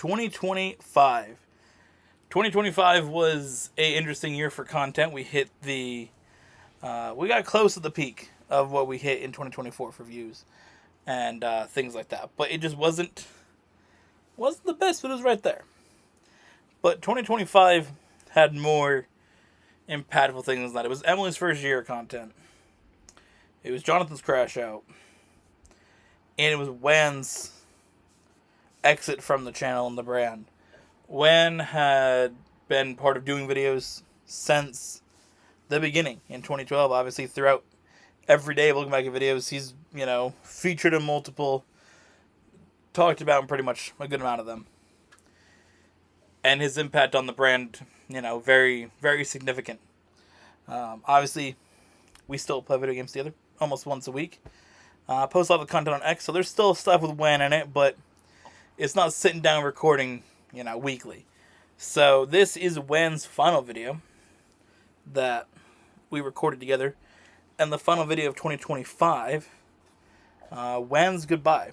2025. 2025 was a interesting year for content. We hit we got close to the peak of what we hit in 2024 for views and things like that. But it just wasn't the best, but it was right there. But 2025 had more impactful things than that. It was Emily's first year of content. It was Jonathan's crash out. And it was Wan's exit from the channel and the brand. Wan had been part of doing videos since the beginning in 2012. Obviously, throughout every day looking back at videos, he's, featured in multiple, talked about in pretty much a good amount of them. And his impact on the brand, very, very significant. Obviously, we still play video games together almost once a week. Post a lot of content on X, so there's still stuff with Wan in it, but it's not sitting down recording, weekly. So this is Wan's final video that we recorded together, and the final video of 2025, Wan's Goodbye.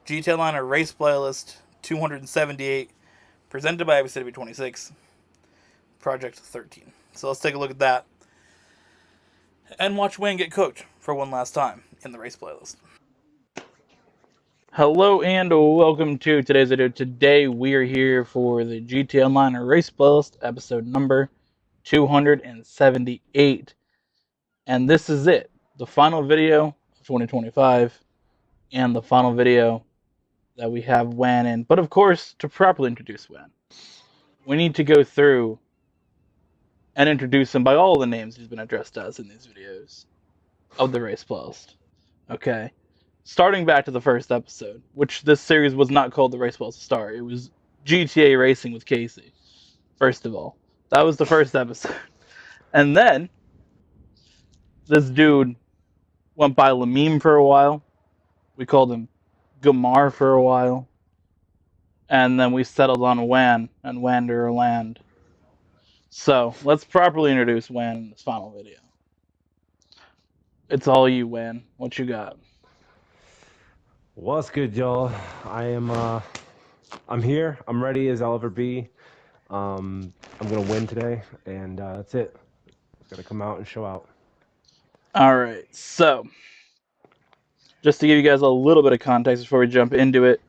GTA Liner Race Playlist 278, presented by Epiccw 26, Project 13. So let's take a look at that, and watch Wan get cooked for one last time in the race playlist. Hello and welcome to today's video. Today we are here for the GTA Online Race Playlist, episode number 278. And this is it, the final video of 2025, and the final video that we have Wan in. But of course, to properly introduce Wan, we need to go through and introduce him by all the names he's been addressed as in these videos of the race playlist. Okay? Starting back to the first episode, which this series was not called the Race Playlist to start. It was GTA Racing with Casey. First of all, that was the first episode. And then this dude went by Lamim for a while. We called him Gamar for a while. And then we settled on Wan and Wanderland. So let's properly introduce Wan in this final video. It's all you, Wan. What you got? What's good, y'all? I'm here. I'm ready as I'll ever be. I'm gonna win today, and that's it. Gotta come out and show out. All right. So, just to give you guys a little bit of context before we jump into it,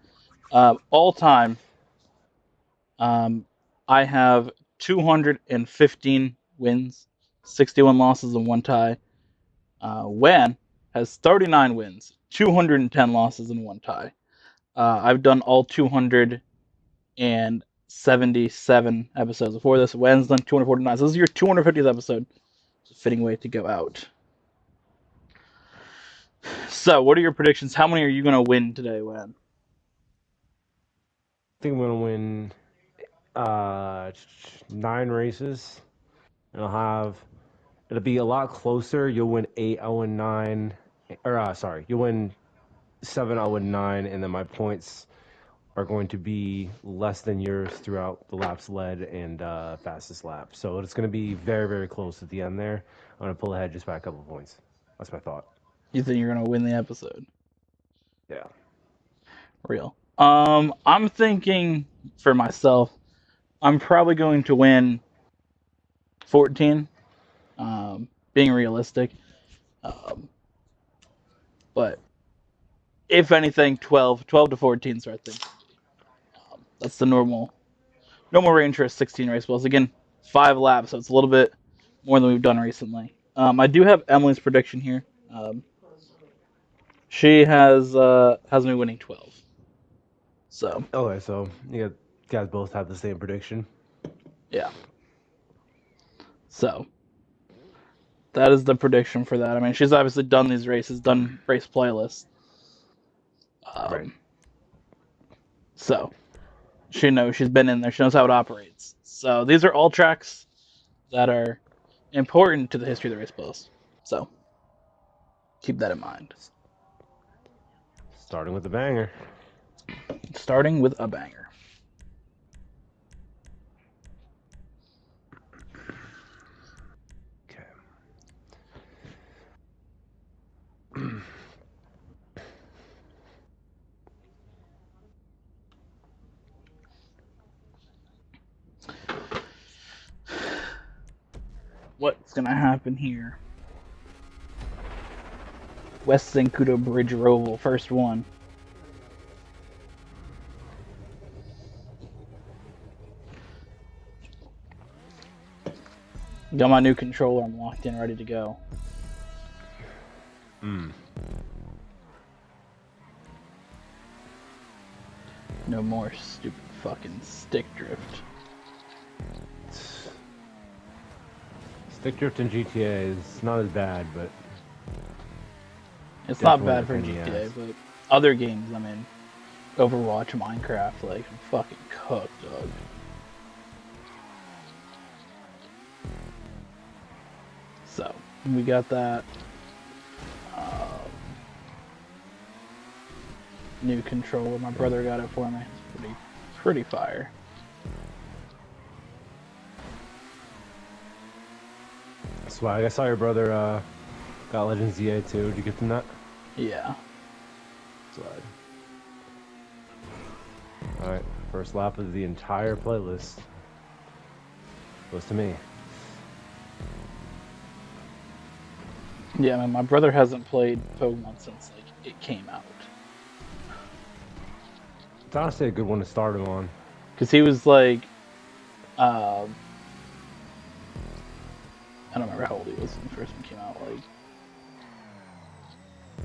all time, I have 215 wins, 61 losses, and 1 tie. Wan has 39 wins, 210 losses, and 1 tie. I've done all 277 episodes before this. Wan's done 249. So this is your 250th episode. It's a fitting way to go out. So, what are your predictions? How many are you going to win today, Wan? I think I'm gonna win 9 races, and it'll be a lot closer. You'll win 8, I'll win 9, you'll win 7, I'll win 9, and then my points are going to be less than yours throughout the laps led and fastest lap. So it's going to be very, very close at the end there. I'm going to pull ahead just by a couple points. That's my thought. You think you're going to win the episode? Yeah. Real. I'm thinking for myself, I'm probably going to win 14. Being realistic. But if anything, 12 to 14 is right there. That's the normal range for a 16 race balls. Again, 5 laps, so it's a little bit more than we've done recently. I do have Emily's prediction here. She has me winning 12. So. Okay, so you guys both have the same prediction. Yeah. So. That is the prediction for that. I mean, she's obviously done these races, done race playlists. Right. So, she knows, she's been in there, she knows how it operates. So, these are all tracks that are important to the history of the race playlist. So, keep that in mind. Starting with a banger. Starting with a banger. what's gonna happen here. West Zancudo Bridge Roval, first one. Got my new controller, I'm locked in, ready to go. No more stupid fucking stick drift. Stick drift in GTA is not as bad, but it's not bad for GTA, but other games, I mean, Overwatch, Minecraft, like, I'm fucking cooked, dog. So, we got that. New controller. My brother got it for me. It's pretty fire. Swag. I saw your brother got Legends ZA too. Did you gift him that? Yeah. Swag. Alright, first lap of the entire playlist goes to me. Yeah, man, my brother hasn't played Pokemon since like it came out. It's honestly a good one to start him on. Cause he was like, I don't remember how old he was when the first one came out, like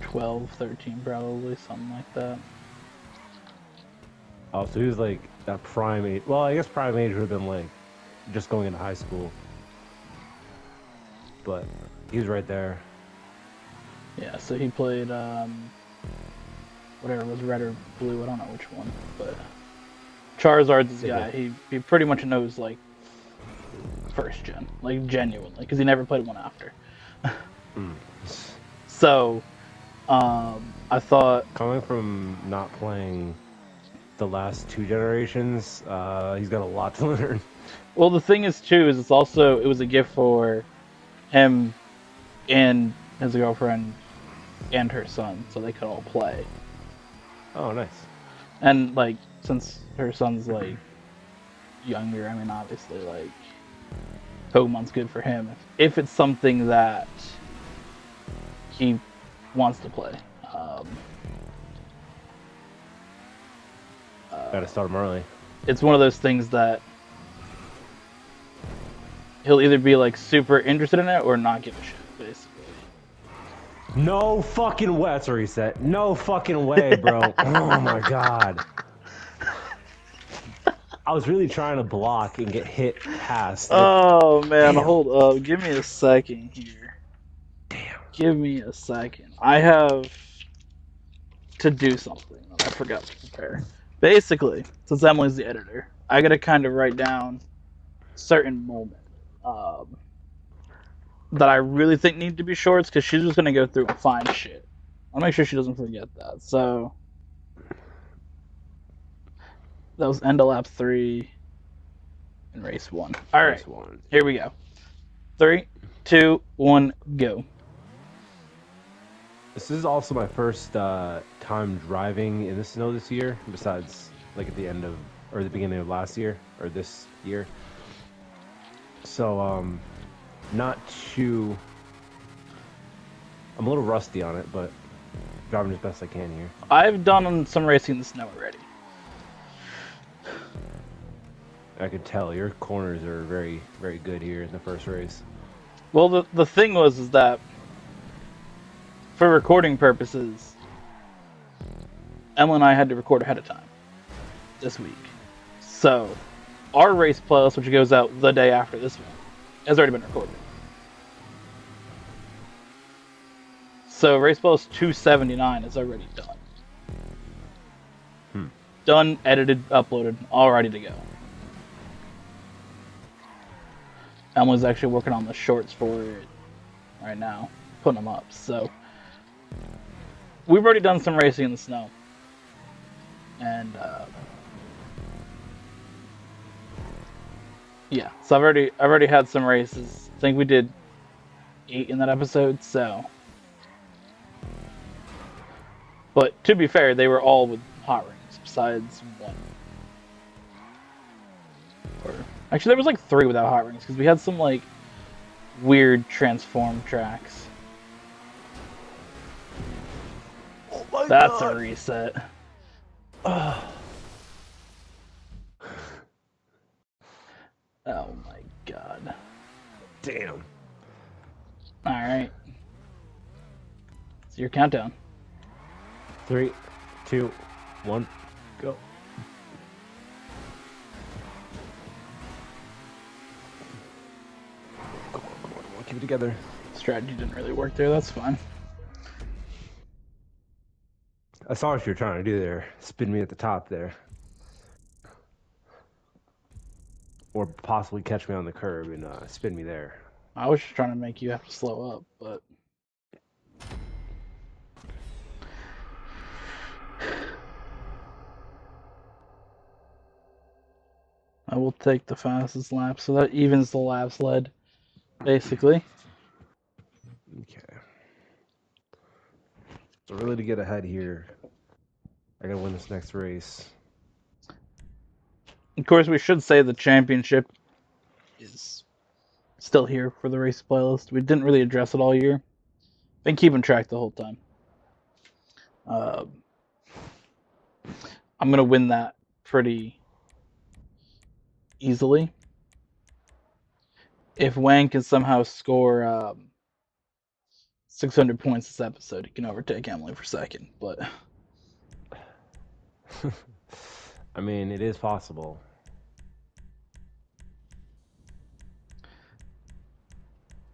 12, 13 probably, something like that. Oh, so he was like that prime age. Well, I guess prime age would have been like just going into high school. But he was right there. Yeah, so he played whatever was red or blue, I don't know which one, but Charizard's his guy. He pretty much knows like first gen, like genuinely, because he never played one after. So, I thought coming from not playing the last two generations, he's got a lot to learn. Well, the thing is too is it was a gift for him and his girlfriend and her son, so they could all play. Oh, nice. And like since her son's like younger, I mean obviously like Pokemon's good for him if it's something that he wants to play. Gotta start him early. It's one of those things that he'll either be like super interested in it or not give a shit, basically. No fucking way. That's a reset. No fucking way, bro. Oh my god. I was really trying to block and get hit past. Oh man, Damn. hold up. Give me a second here. Damn. Give me a second. I have to do something that I forgot to prepare. Basically, since Emily's the editor, I gotta kind of write down certain moments that I really think need to be shorts because she's just gonna go through and find shit. I'll make sure she doesn't forget that. So that was end of lap 3 and race 1. All right, here we go. 3, 2, 1, go. This is also my first time driving in the snow this year, besides like at the end of or the beginning of last year or this year. So not too. I'm a little rusty on it, but driving as best I can here. I've done some racing in the snow already. I could tell your corners are very, very good here in the first race. Well, the thing is that for recording purposes, Emma and I had to record ahead of time this week. So our race playlist, which goes out the day after this one, has already been recorded. So race playlist 279 is already done. Done, edited, uploaded, all ready to go. Emily's actually working on the shorts for it right now, putting them up. So we've already done some racing in the snow, and yeah. So I've already had some races. I think we did 8 in that episode. So, but to be fair, they were all with hot rings, besides one. Or actually, there was like 3 without hot rings because we had some like weird transform tracks. Oh my That's god! a reset. Oh. Oh my god. Damn. Alright. It's your countdown. 3, 2, 1, go. Come on, keep it together. Strategy didn't really work there, that's fine. I saw what you were trying to do there. Spin me at the top there. Or possibly catch me on the curb and spin me there. I was just trying to make you have to slow up, but... I will take the fastest lap, so that evens the laps led, basically. Okay. So really to get ahead here, I gotta win this next race. Of course, we should say the championship is still here for the race playlist. We didn't really address it all year. Been keeping track the whole time. I'm gonna win that pretty easily. If Wang can somehow score 600 points this episode, he can overtake Emily for second. But I mean, it is possible.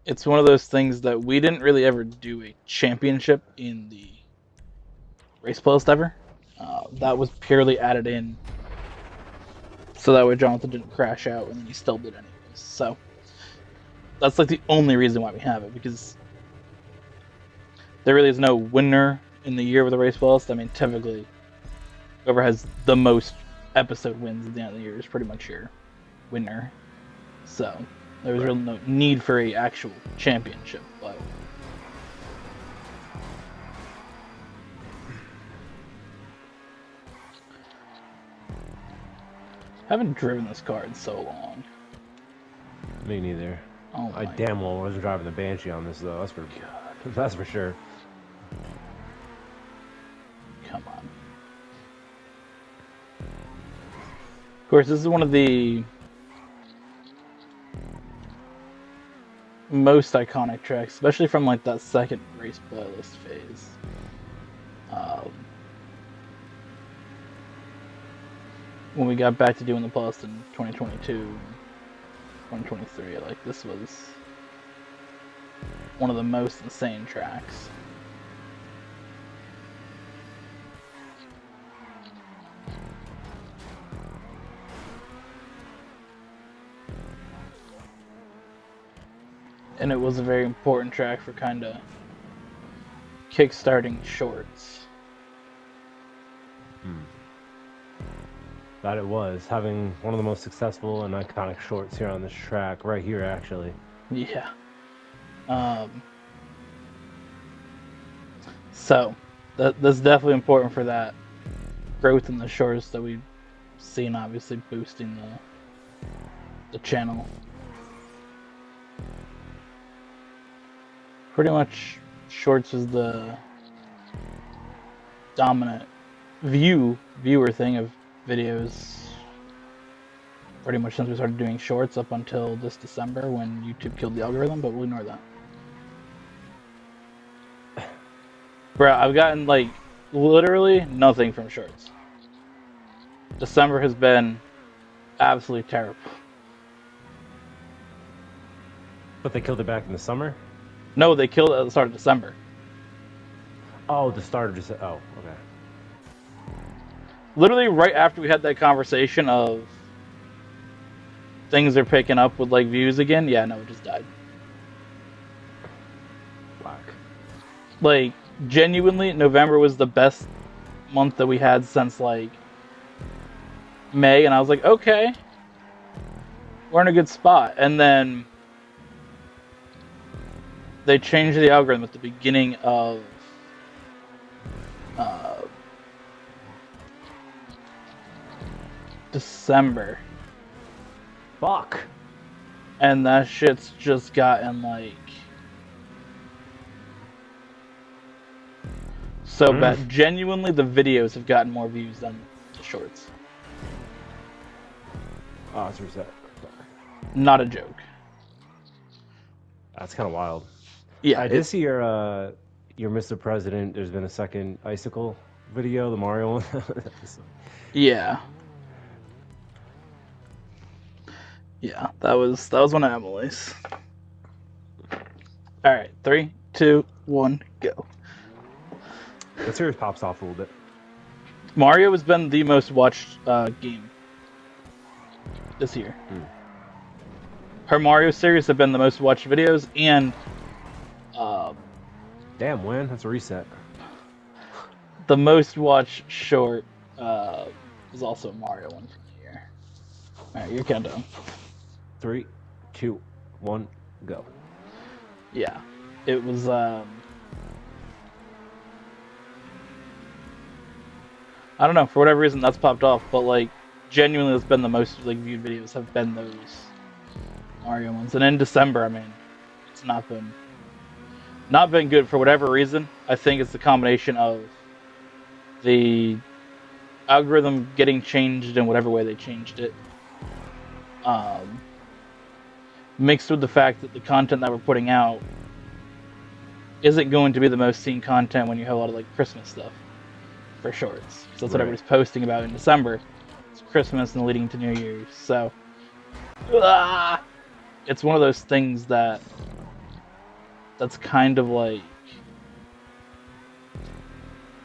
it's one of those things that we didn't really ever do a championship in the race playlist ever. That was purely added in so that way Jonathan didn't crash out, and then he still did anyways. So that's like the only reason why we have it, because there really is no winner in the year with the race playlist. I mean, typically, whoever has the most episode wins at the end of the year is pretty much your winner. So there was really no need for a actual championship, but I haven't driven this car in so long. Me neither. Oh I my damn well wasn't driving the Banshee on this though. God. That's for sure. Come on. Of course, this is one of the most iconic tracks, especially from like that second race playlist phase. When we got back to doing the playlist in 2022, 2023, like this was one of the most insane tracks. And it was a very important track for kind of kick-starting shorts. That it was, having one of the most successful and iconic shorts here on this track, right here actually. Yeah. So, that's definitely important for that growth in the shorts that we've seen, obviously boosting the channel. Pretty much, shorts is the dominant viewer thing of videos pretty much since we started doing shorts up until this December when YouTube killed the algorithm, but we'll ignore that. Bro, I've gotten like literally nothing from shorts. December has been absolutely terrible. But they killed it back in the summer? No, they killed it at the start of December. Oh, the start of December. Oh, okay. Literally right after we had that conversation of things are picking up with like views again, yeah, no, it just died. Whack. Like, genuinely, November was the best month that we had since like May, and I was like, okay, we're in a good spot. And then they changed the algorithm at the beginning of December. Fuck. And that shit's just gotten like so bad. Genuinely, the videos have gotten more views than the shorts. Oh, it's reset. Not a joke. That's kind of wild. Yeah, I did see your Mr. President. There's been a second Icicle video, the Mario one. yeah, yeah. That was one of Emily's. All right, 3, 2, 1, go. Let's hear it pops off a little bit. Mario has been the most watched game this year. Her Mario series have been the most watched videos, and damn, when? That's a reset. the most watched short was also a Mario one from the year. All right, your countdown. 3, 2, 1, go. Yeah, it was. I don't know, for whatever reason that's popped off, but like genuinely, it's been the most like viewed videos have been those Mario ones. And in December, I mean, it's not been good for whatever reason. I think it's the combination of the algorithm getting changed in whatever way they changed it, mixed with the fact that the content that we're putting out isn't going to be the most seen content when you have a lot of like Christmas stuff for shorts. So that's what everybody's posting about in December. It's Christmas and leading to New Year's. So it's one of those things that's kind of like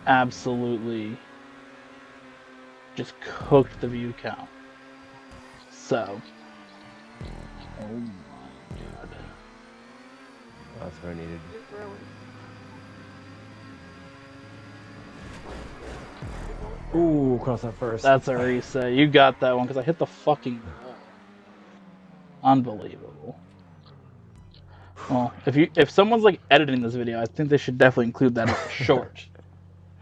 absolutely just cooked the view count. So, oh my god. That's what I needed. Ooh, cross that first. That's a reset. You got that one because I hit the fucking wall. Unbelievable. Well, if someone's like editing this video, I think they should definitely include that as a short.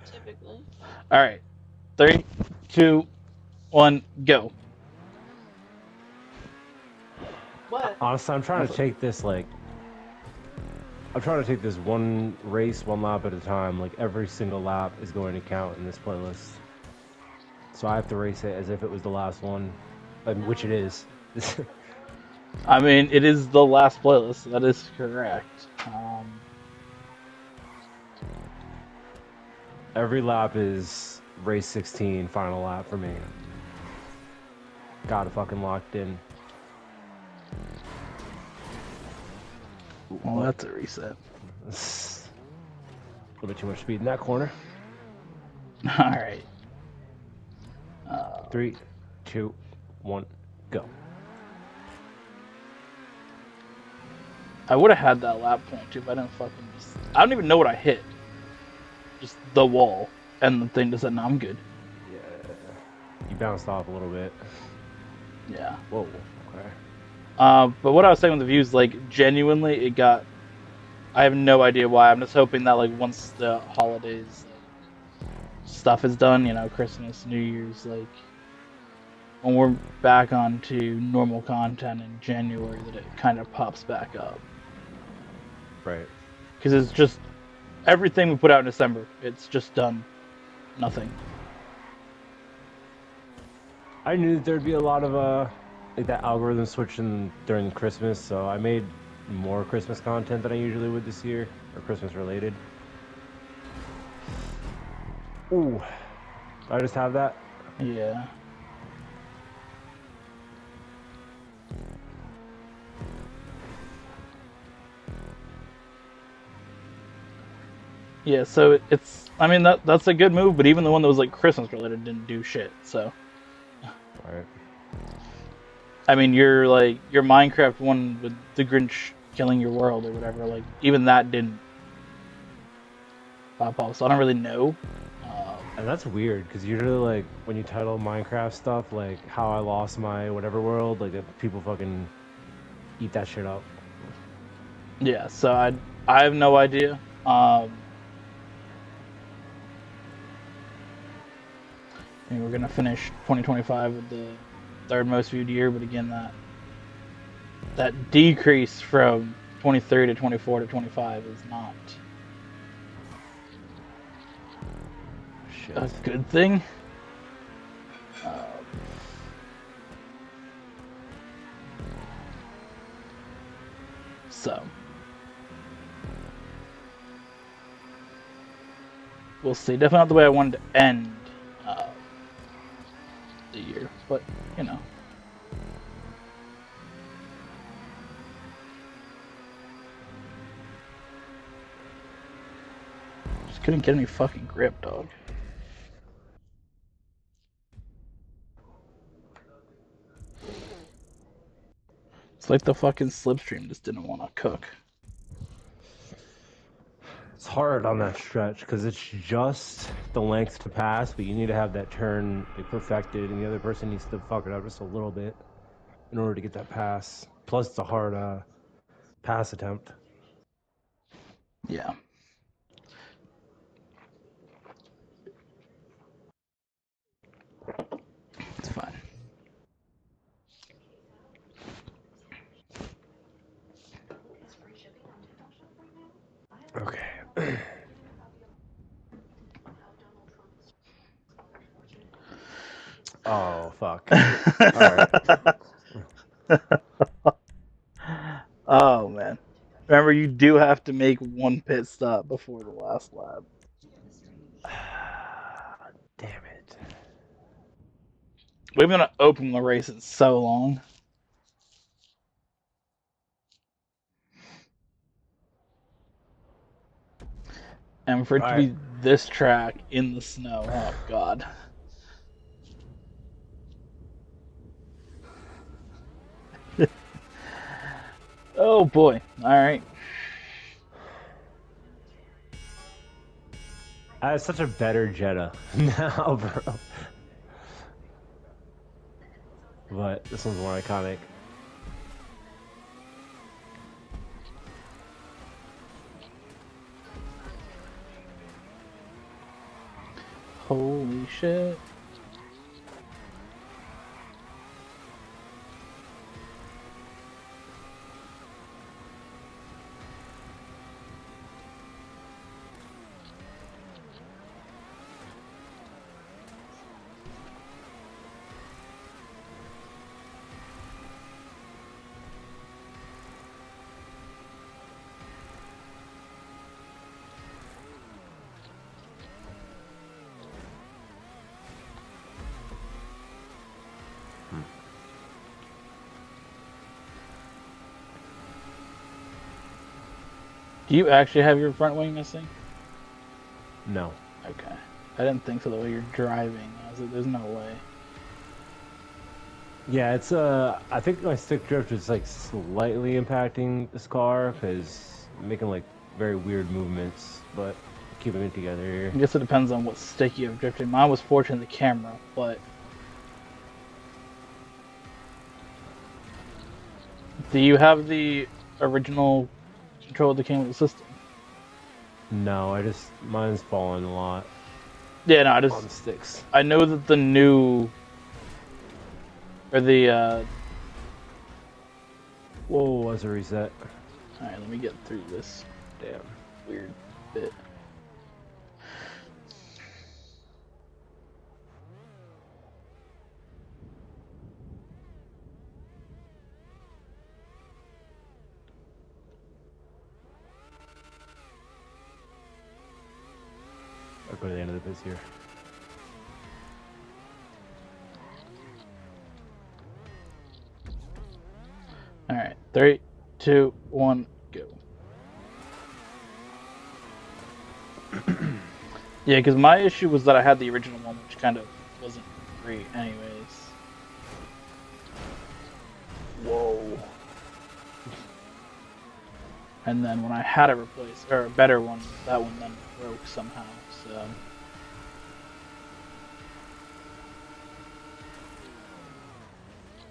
Typically. All right, 3, 2, 1, go. What? Honestly, I'm trying to take this one race, one lap at a time. Like every single lap is going to count in this playlist. So I have to race it as if it was the last one, which it is. I mean, it is the last playlist. That is correct. Every lap is race 16, final lap for me. Got it fucking locked in. Well, that's a reset. A little bit too much speed in that corner. All right. 3, 2, 1, go. I would have had that lap point too, but I didn't fucking just. I don't even know what I hit. Just the wall, and the thing just said, "No, I'm good." Yeah. You bounced off a little bit. Yeah. Whoa. Okay. But what I was saying with the views, like genuinely, it got. I have no idea why. I'm just hoping that like once the holidays stuff is done, you know, Christmas, New Year's, like when we're back onto normal content in January, that it kind of pops back up. Right. Because it's just everything we put out in December. It's just done nothing. I knew that there'd be a lot of like that algorithm switching during Christmas, so I made more Christmas content than I usually would this year, or Christmas related. Ooh, I just have that. Yeah. Yeah, so it's. I mean, that's a good move, but even the one that was like Christmas related didn't do shit. So. Alright. I mean, your Minecraft one with the Grinch killing your world or whatever. Like, even that didn't pop off. So I don't really know. And that's weird, because usually, like, when you title Minecraft stuff, like, how I lost my whatever world, like, people fucking eat that shit up. Yeah, so I have no idea. And we're gonna finish 2025 with the third most viewed year, but again, that that decrease from 23 to 24 to 25 is not Shit. a good thing. So we'll see. Definitely not the way I wanted to end the year, but you know. Just couldn't get any fucking grip, dog. It's like the fucking slipstream just didn't want to cook. It's hard on that stretch because it's just the length to pass, but you need to have that turn like, perfected, and the other person needs to fuck it up just a little bit in order to get that pass. Plus, it's a hard pass attempt. Yeah. It's fine. Okay. Oh, fuck. Alright. Oh, man. Remember, you do have to make one pit stop before the last lap. Damn it. We've been to open the race in so long. And for it to be this track in the snow, oh, God. Oh, boy. All right. I have such a better Jetta now, bro. But this one's more iconic. Holy shit. Do you actually have your front wing missing? No. Okay. I didn't think so the way you're driving. I was like, there's no way. Yeah, it's I think my stick drift is like slightly impacting this car because I'm making like very weird movements, but keeping it together here. I guess it depends on what stick you have drifting. Mine was fortunate the camera, but do you have the original control that came with the system? No, mine's falling a lot. Yeah, no, On the sticks. I know that the new or the Whoa, was a reset. Alright, let me get through this Damn. weird bit. I'll go to the end of the bits here. Alright, 3, 2, 1, go. Yeah, because my issue was that I had the original one, which kind of wasn't great anyways. Whoa. And then when I had a better one, that one then broke somehow, so...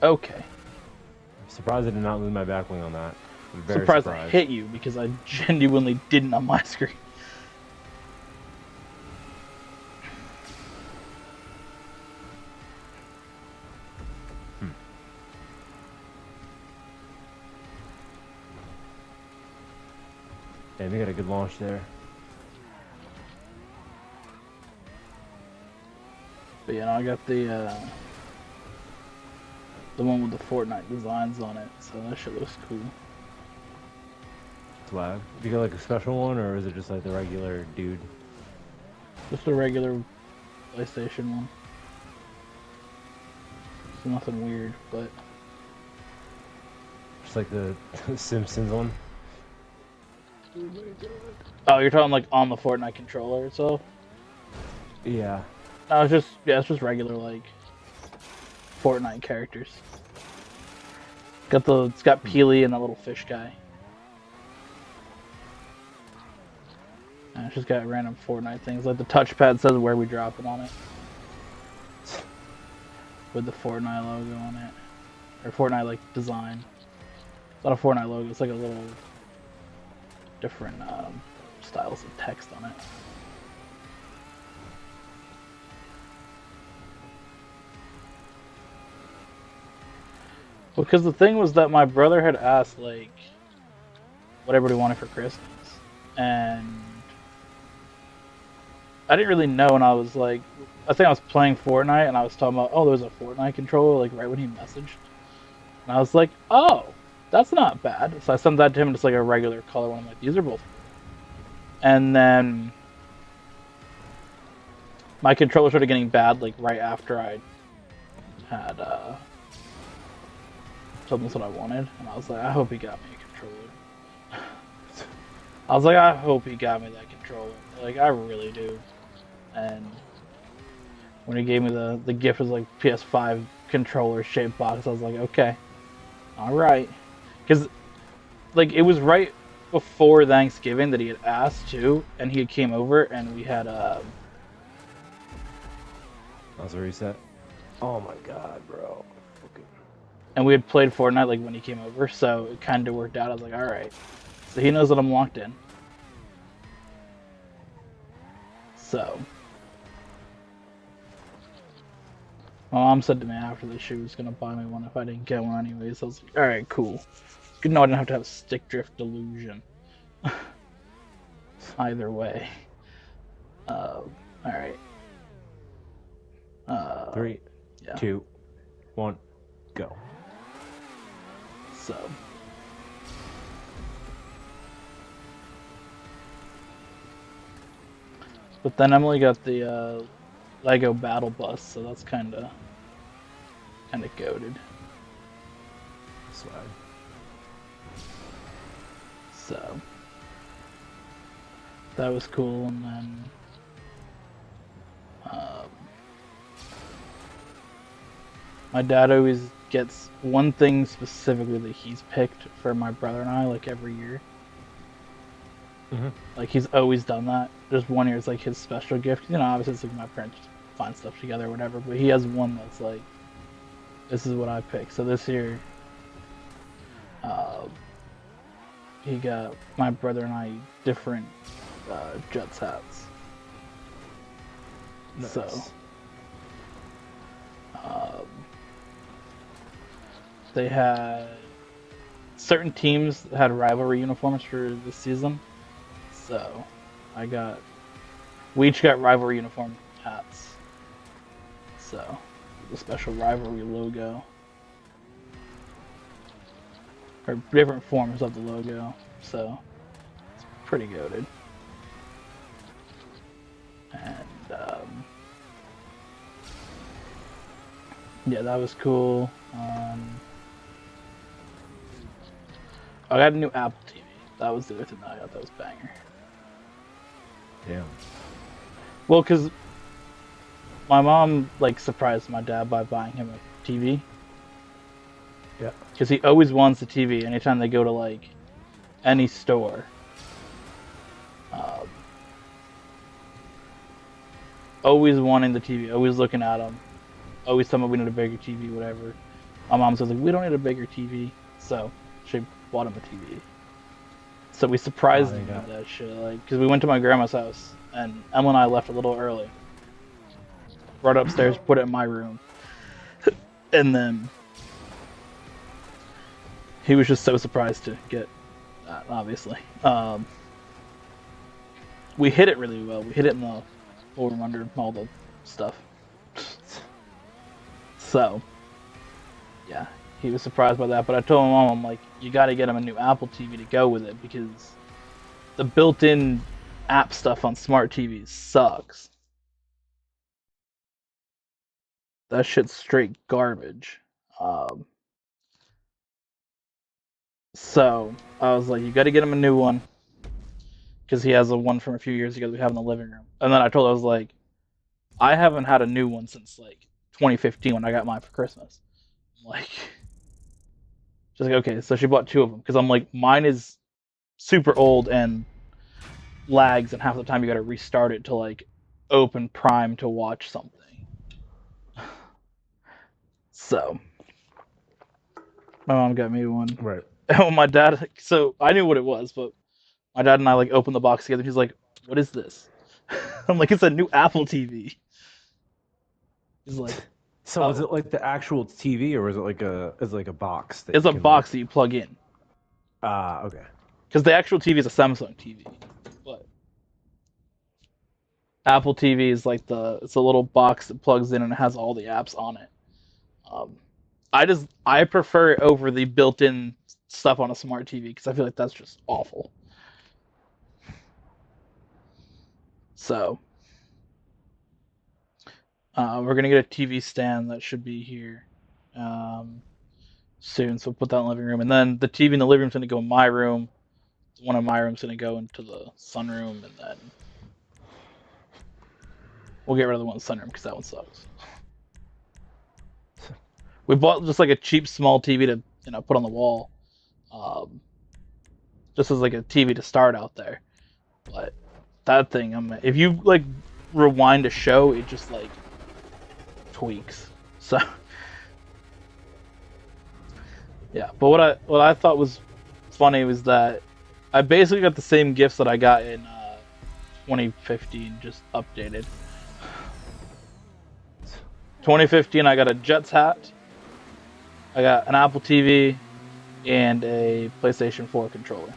Okay. I'm surprised I did not lose my back wing on that. I'm very surprised I hit you, because I genuinely didn't on my screen. Yeah, we got a good launch there. But you know, I got the one with the Fortnite designs on it, so that shit looks cool. Swag. Do you got like a special one, or is it just like the regular dude? Just a regular PlayStation one. It's nothing weird, but Just like the Simpsons one? oh, you're talking like on the Fortnite controller itself? Yeah. No, it's just regular like Fortnite characters. It's got Peely and that little fish guy. And it's just got random Fortnite things like the touchpad says where we drop it on it, with the Fortnite logo on it, or Fortnite like design. It's not a Fortnite logo. It's like a little different styles of text on it. Because the thing was that my brother had asked, like, what everybody wanted for Christmas. And I didn't really know, and I was like, I think I was playing Fortnite, and I was talking about, oh, there's a Fortnite controller, like, right when he messaged. And I was like, oh, that's not bad. So I sent that to him, just like a regular color one. I'm like, these are both cool. And then my controller started getting bad, like, right after I had, told him that's what I wanted, and I was like, I hope he got me a controller. I was like, I hope he got me that controller. Like, I really do. And when he gave me the gift was like PS5 controller shaped box, I was like, okay, all right, because like it was right before Thanksgiving that he had asked too, and he came over and we had That was a reset. Oh my god, bro. and we had played Fortnite like when he came over, so it kind of worked out. I was like, all right, so he knows that I'm locked in. So my mom said to me after that she was gonna buy me one if I didn't get one anyways. I was like, all right, cool. Good to know I didn't have to have a stick drift delusion. Either way. All right. 3, yeah. 2, 1, go. So. But then Emily got the Lego Battle Bus, so that's kind of goated. Swag. So that was cool, and then my dad always gets one thing specifically that he's picked for my brother and I, like every year. Mm-hmm. Like he's always done that. Just one year it's like his special gift. You know, obviously it's like my parents find stuff together or whatever, but he has one that's like, this is what I picked. So this year, he got my brother and I different Jets hats. Nice. So they had certain teams that had rivalry uniforms for this season. So we each got rivalry uniform hats. So the special rivalry logo. Or different forms of the logo. So it's pretty goated. And yeah, that was cool. I got a new Apple TV. That was the other thing that I got that was banger. Damn. Well, because my mom, like, surprised my dad by buying him a TV. Yeah. Because he always wants a TV anytime they go to, like, any store. Always wanting the TV, always looking at them. Always telling me we need a bigger TV, whatever. My mom says, like, we don't need a bigger TV. So she bought him a TV. So we surprised him with that shit, like, because we went to my grandma's house, and Emma and I left a little early. Brought it upstairs, put it in my room, and then he was just so surprised to get that, obviously. we hit it really well. We hit it in the floor under all the stuff. So, yeah, he was surprised by that. But I told my mom, I'm like, you got to get him a new Apple TV to go with it because the built-in app stuff on smart TVs sucks. That shit's straight garbage. So I was like, you got to get him a new one because he has a one from a few years ago that we have in the living room. And then I told her, I was like, I haven't had a new one since like 2015 when I got mine for Christmas. Like, she's like, okay, so she bought two of them because I'm like, mine is super old and lags, and half the time you got to restart it to like open Prime to watch something. So my mom got me one. Right. And when my dad, so I knew what it was, but my dad and I like opened the box together. He's like, "What is this?" I'm like, "It's a new Apple TV." He's like, So oh. is it like the actual TV, or is it like a box? It's a box that you plug in. Okay. Because the actual TV is a Samsung TV, but Apple TV is like it's a little box that plugs in and it has all the apps on it. I prefer it over the built-in stuff on a smart TV because I feel like that's just awful. So we're gonna get a TV stand that should be here soon. So we'll put that in the living room, and then the TV in the living room is gonna go in my room. One of my rooms gonna go into the sunroom, and then we'll get rid of the one in the sunroom because that one sucks. We bought just like a cheap small TV to put on the wall, just as like a TV to start out there. But that thing, if you like rewind a show, it just like tweaks. So yeah. But what I thought was funny was that I basically got the same gifts that I got in 2015, just updated. 2015, I got a Jets hat. I got an Apple TV and a PlayStation 4 controller.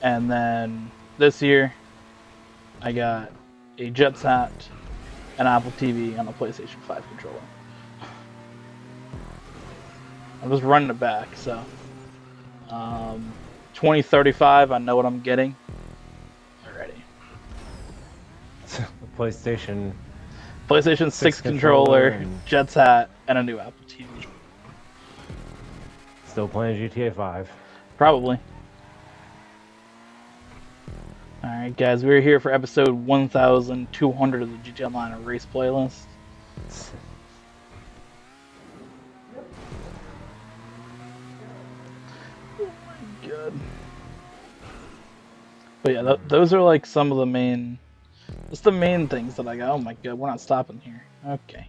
And then this year, I got a Jets hat, an Apple TV, and a PlayStation 5 controller. I'm just running it back, so 2035, I know what I'm getting already. PlayStation 6 controller, and Jets hat, and a new Apple TV. still playing GTA 5. Probably. Alright guys, we're here for episode 1200 of the GTA Online race playlist. Oh my god. But yeah, those are like some of the main... That's the main things that I got. Oh my god, we're not stopping here. Okay.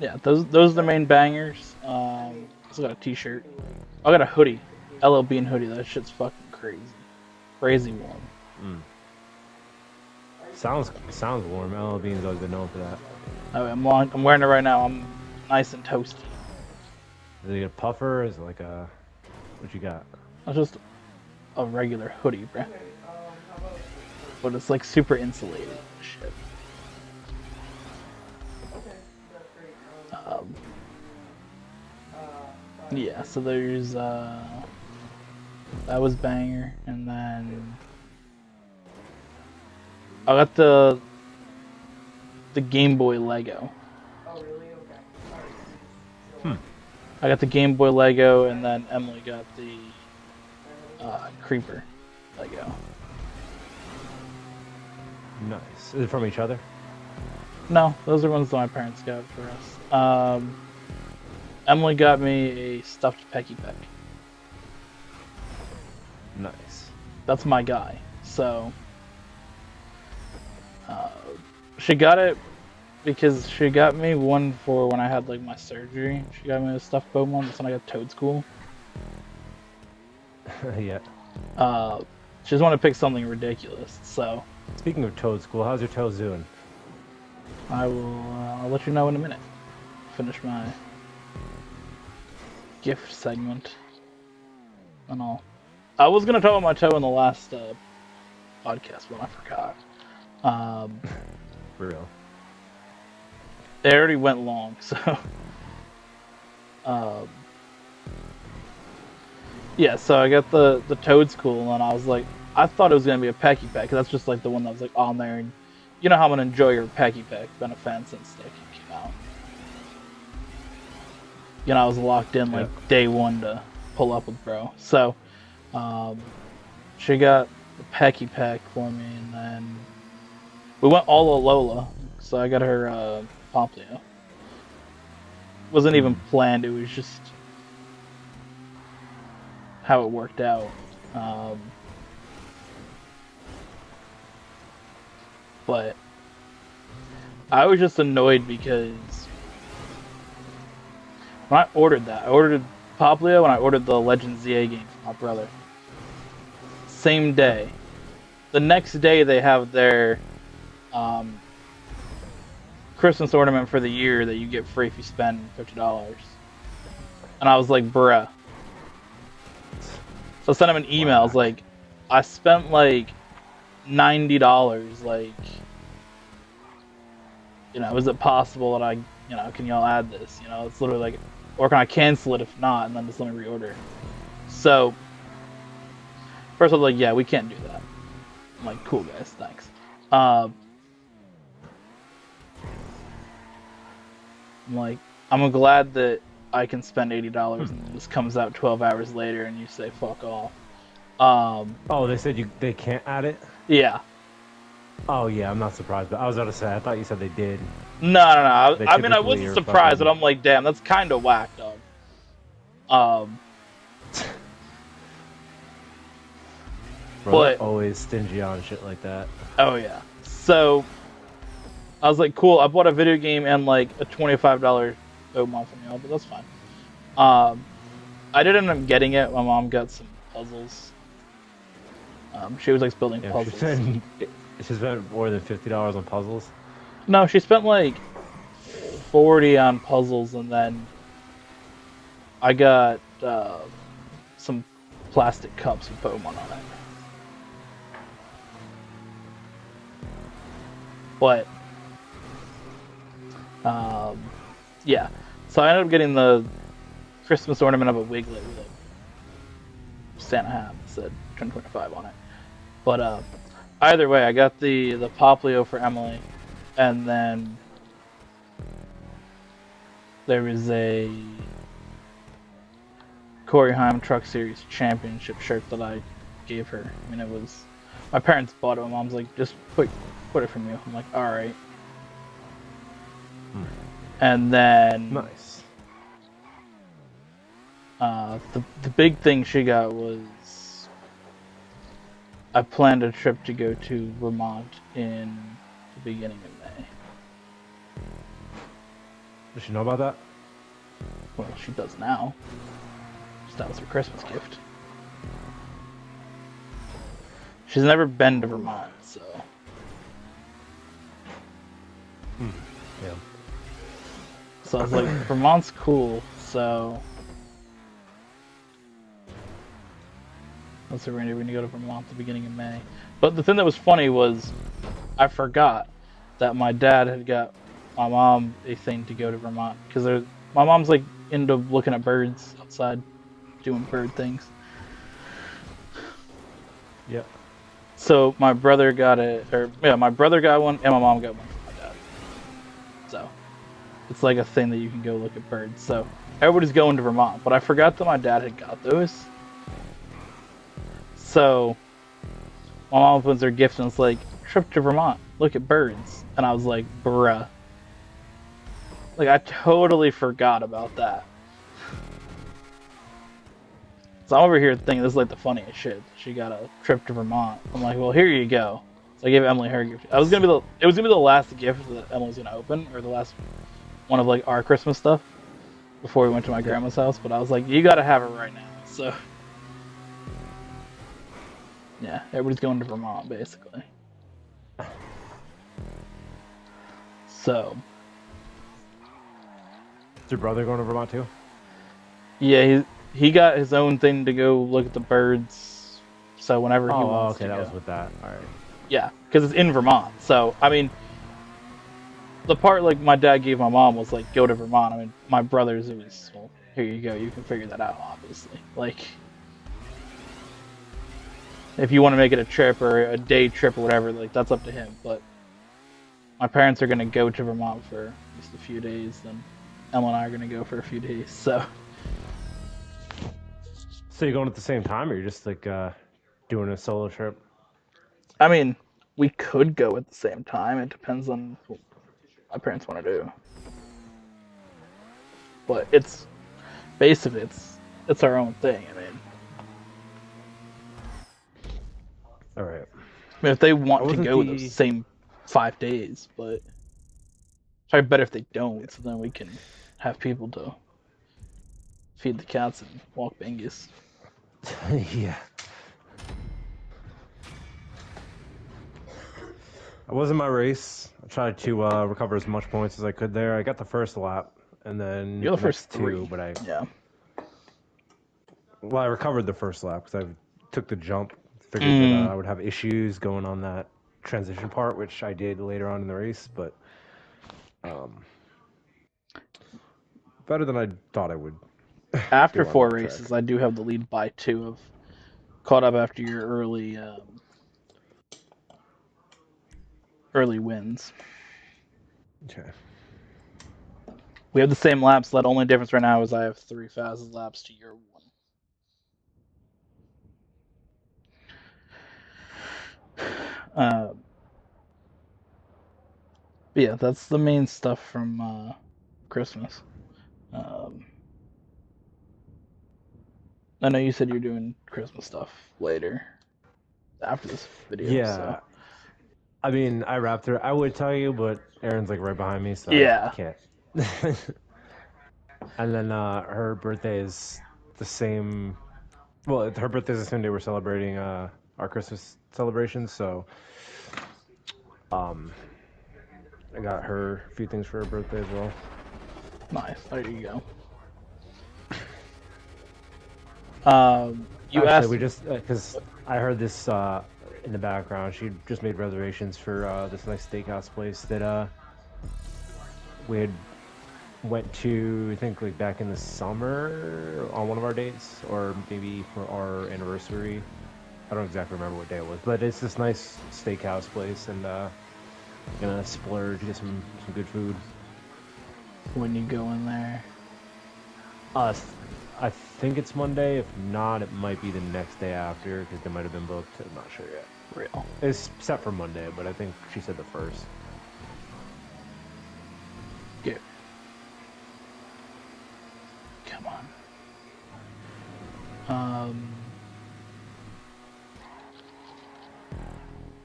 Yeah, those are the main bangers. I also got a t-shirt. I got a hoodie. LL Bean hoodie. That shit's fucking crazy. Crazy warm. Sounds warm. LL Bean's always been known for that. Oh, I'm wearing it right now. I'm nice and toasty. Is it a puffer? Is it like a... What you got? It's just a regular hoodie, bro. But it's like super insulated. Shit. Yeah, so there's that was banger, and then I got the Game Boy Lego. Oh, really? Okay. I got the Game Boy Lego, and then Emily got the Creeper Lego. Nice. Is it from each other? No, those are ones that my parents got for us. Emily got me a stuffed Pecky Peck. Nice. That's my guy. So she got it because she got me one for when I had like my surgery. She got me a stuffed Pokemon. That's when I got Toad School. Yeah. She just wanted to pick something ridiculous. So Speaking of Toad School, how's your toes doing? I will. I'll let you know in a minute. Finish my gift segment and all. I was gonna talk about my toe in the last podcast, but I forgot. For real. It already went long, so. Yeah, so I got the Toad's cool, and I was like, I thought it was gonna be a Pecky Pack, 'cause that's just like the one that was like on there, and you know how I'm gonna enjoy your Pecky Pack. Been a fan since that came out. You know, I was locked in like day one to pull up with bro. So, she got the Pecky Pack for me, and then we went all Alola. So I got her Poplio. Wasn't even planned. It was just how it worked out. But I was just annoyed because when I ordered that, I ordered Poplio and I ordered the Legend ZA game for my brother. Same day. The next day they have their Christmas ornament for the year that you get free if you spend $50. And I was like, bruh. So I sent him an email. I was like, I spent like $90. Like, you know, is it possible that I, you know, can y'all add this? You know, it's literally like, or can I cancel it if not, and then just let me reorder? So, first I was like, yeah, we can't do that. I'm like, cool guys, thanks. I'm like, I'm glad that I can spend $80 and this comes out 12 hours later and you say fuck off. Oh, they said they can't add it? Yeah. Oh yeah, I'm not surprised, but I was about to say, I thought you said they did. No. I mean, I wasn't surprised, but I'm like, damn, that's kind of whack, dog. Bro, but always stingy on shit like that. Oh yeah. So I was like, cool. I bought a video game and like a $25 Pokemon from y'all, but that's fine. I didn't end up getting it. My mom got some puzzles. She was like building puzzles. She spent more than $50 on puzzles? No, she spent like 40 on puzzles, and then I got some plastic cups with Pokemon on it. But yeah, so I ended up getting the Christmas ornament of a Wiglet with a Santa hat that said 2025 on it. But either way, I got the Poplio for Emily, and then there was a Corey Haim Truck Series Championship shirt that I gave her. I mean, it was my parents bought it. My mom's like, just put it from you. I'm like, all right. And then nice. The big thing she got was I planned a trip to go to Vermont in the beginning of May. Does she know about that? Well, she does now. That was her Christmas gift. She's never been to Vermont, so. Yeah. So I was like, Vermont's cool, so. Let's say we're gonna go to Vermont at the beginning of May. But the thing that was funny was, I forgot that my dad had got my mom a thing to go to Vermont, because my mom's like into looking at birds outside, doing bird things. Yep. So my brother got my brother got one, and my mom got one for my dad. So it's like a thing that you can go look at birds. So everybody's going to Vermont, but I forgot that my dad had got those. So my mom opens her gift and it's like, trip to Vermont, look at birds. And I was like, bruh. Like, I totally forgot about that. So I'm over here thinking this is like the funniest shit. She got a trip to Vermont. I'm like, well, here you go. So I gave Emily her gift. It was gonna be the last gift that Emily's gonna open, or the last one of like our Christmas stuff before we went to my grandma's house. But I was like, you gotta have it right now. So yeah, everybody's going to Vermont basically. So is your brother going to Vermont too? Yeah, he got his own thing to go look at the birds. So whenever he wants okay, to that go. was with that. All right. Yeah, because it's in Vermont. So I mean, the part like my dad gave my mom was like go to Vermont. I mean, my brothers, it was, well, here you go. You can figure that out, obviously. Like, if you want to make it a trip or a day trip or whatever, like that's up to him. But my parents are gonna go to Vermont for just a few days. Then Ella and I are gonna go for a few days. So So you're going at the same time, or you're just like doing a solo trip? I mean, we could go at the same time. It depends on what my parents want to do. But it's basically it's our own thing. All right. I mean, if they I want to wasn't go those the same 5 days, but it's probably better if they don't, so then we can have people to feed the cats and walk Bingus. yeah. I wasn't my race. I tried to recover as much points as I could there. I got the first lap, and then You're the first next three. two, but Yeah. I recovered the first lap because I took the jump. Figured that Mm. I would have issues going on that transition part, which I did later on in the race, but better than I thought I would After do on 4 that track. races, I do have the lead by 2. Of caught up after your early wins. Okay. We have the same laps. The only difference right now is I have 3 fastest laps to your 1. Yeah, that's the main stuff from Christmas. Um, I know you said you're doing Christmas stuff later after this video, so Yeah. I mean, I wrapped her. I would tell you, but Erin's like right behind me, so I yeah. can't. And then her birthday is the same. Well, her birthday's the same day we're celebrating our Christmas celebrations, so um, I got her a few things for her birthday as well. Nice. There you go. You Actually, asked. we just because I heard this in the background. She just made reservations for this nice steakhouse place that we had went to. I think like back in the summer on one of our dates, or maybe for our anniversary. I don't exactly remember what day it was, but it's this nice steakhouse place, and gonna splurge, get some good food. When you go in there. I think it's Monday. If not, it might be the next day after because they might have been booked. I'm not sure yet. Real. It's set for Monday, but I think she said the first. Good. Come on.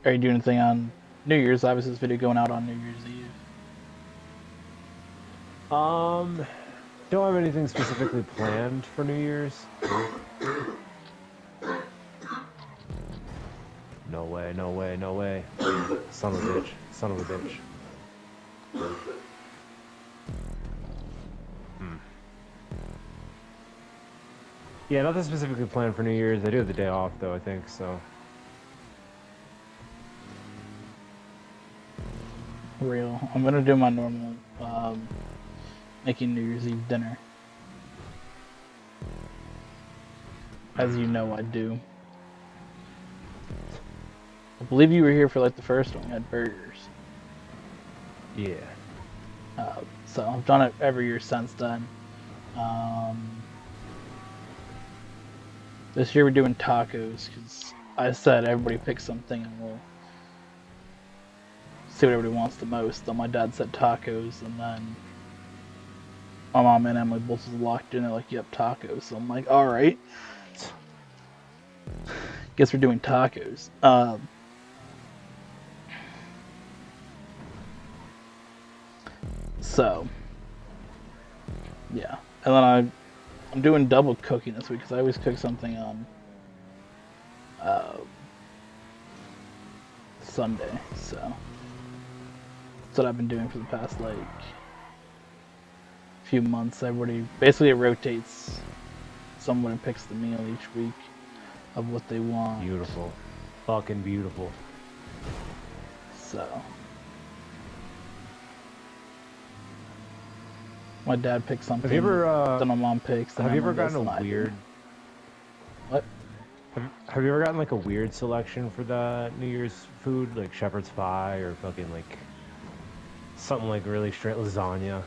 Are you doing anything on New Year's? Obviously, this video going out on New Year's Eve. Don't have anything specifically planned for New Year's. No way, no way, no way. Son of a bitch. Son of a bitch. Yeah, nothing specifically planned for New Year's. I do have the day off, though, I think, so. Real. I'm gonna do my normal making New Year's Eve dinner. As you know, I do. I believe you were here for like the first one. We had burgers. Yeah. So I've done it every year since then. This year we're doing tacos because I said everybody pick something and we'll see what everybody wants the most. Then my dad said tacos, and then my mom and Emily both was locked in. They're like, "Yep, tacos." So I'm like, "All right." Guess we're doing tacos. So yeah, and then I'm doing double cooking this week because I always cook something on Sunday. So that's what I've been doing for the past like few months. Everybody basically it rotates someone picks the meal each week of what they want. Beautiful. Fucking beautiful. So my dad picks something. Have you ever? Then my mom picks. Have you ever gotten a weird? What? Have you ever gotten like a weird selection for the New Year's food, like shepherd's pie or fucking like something like really straight lasagna?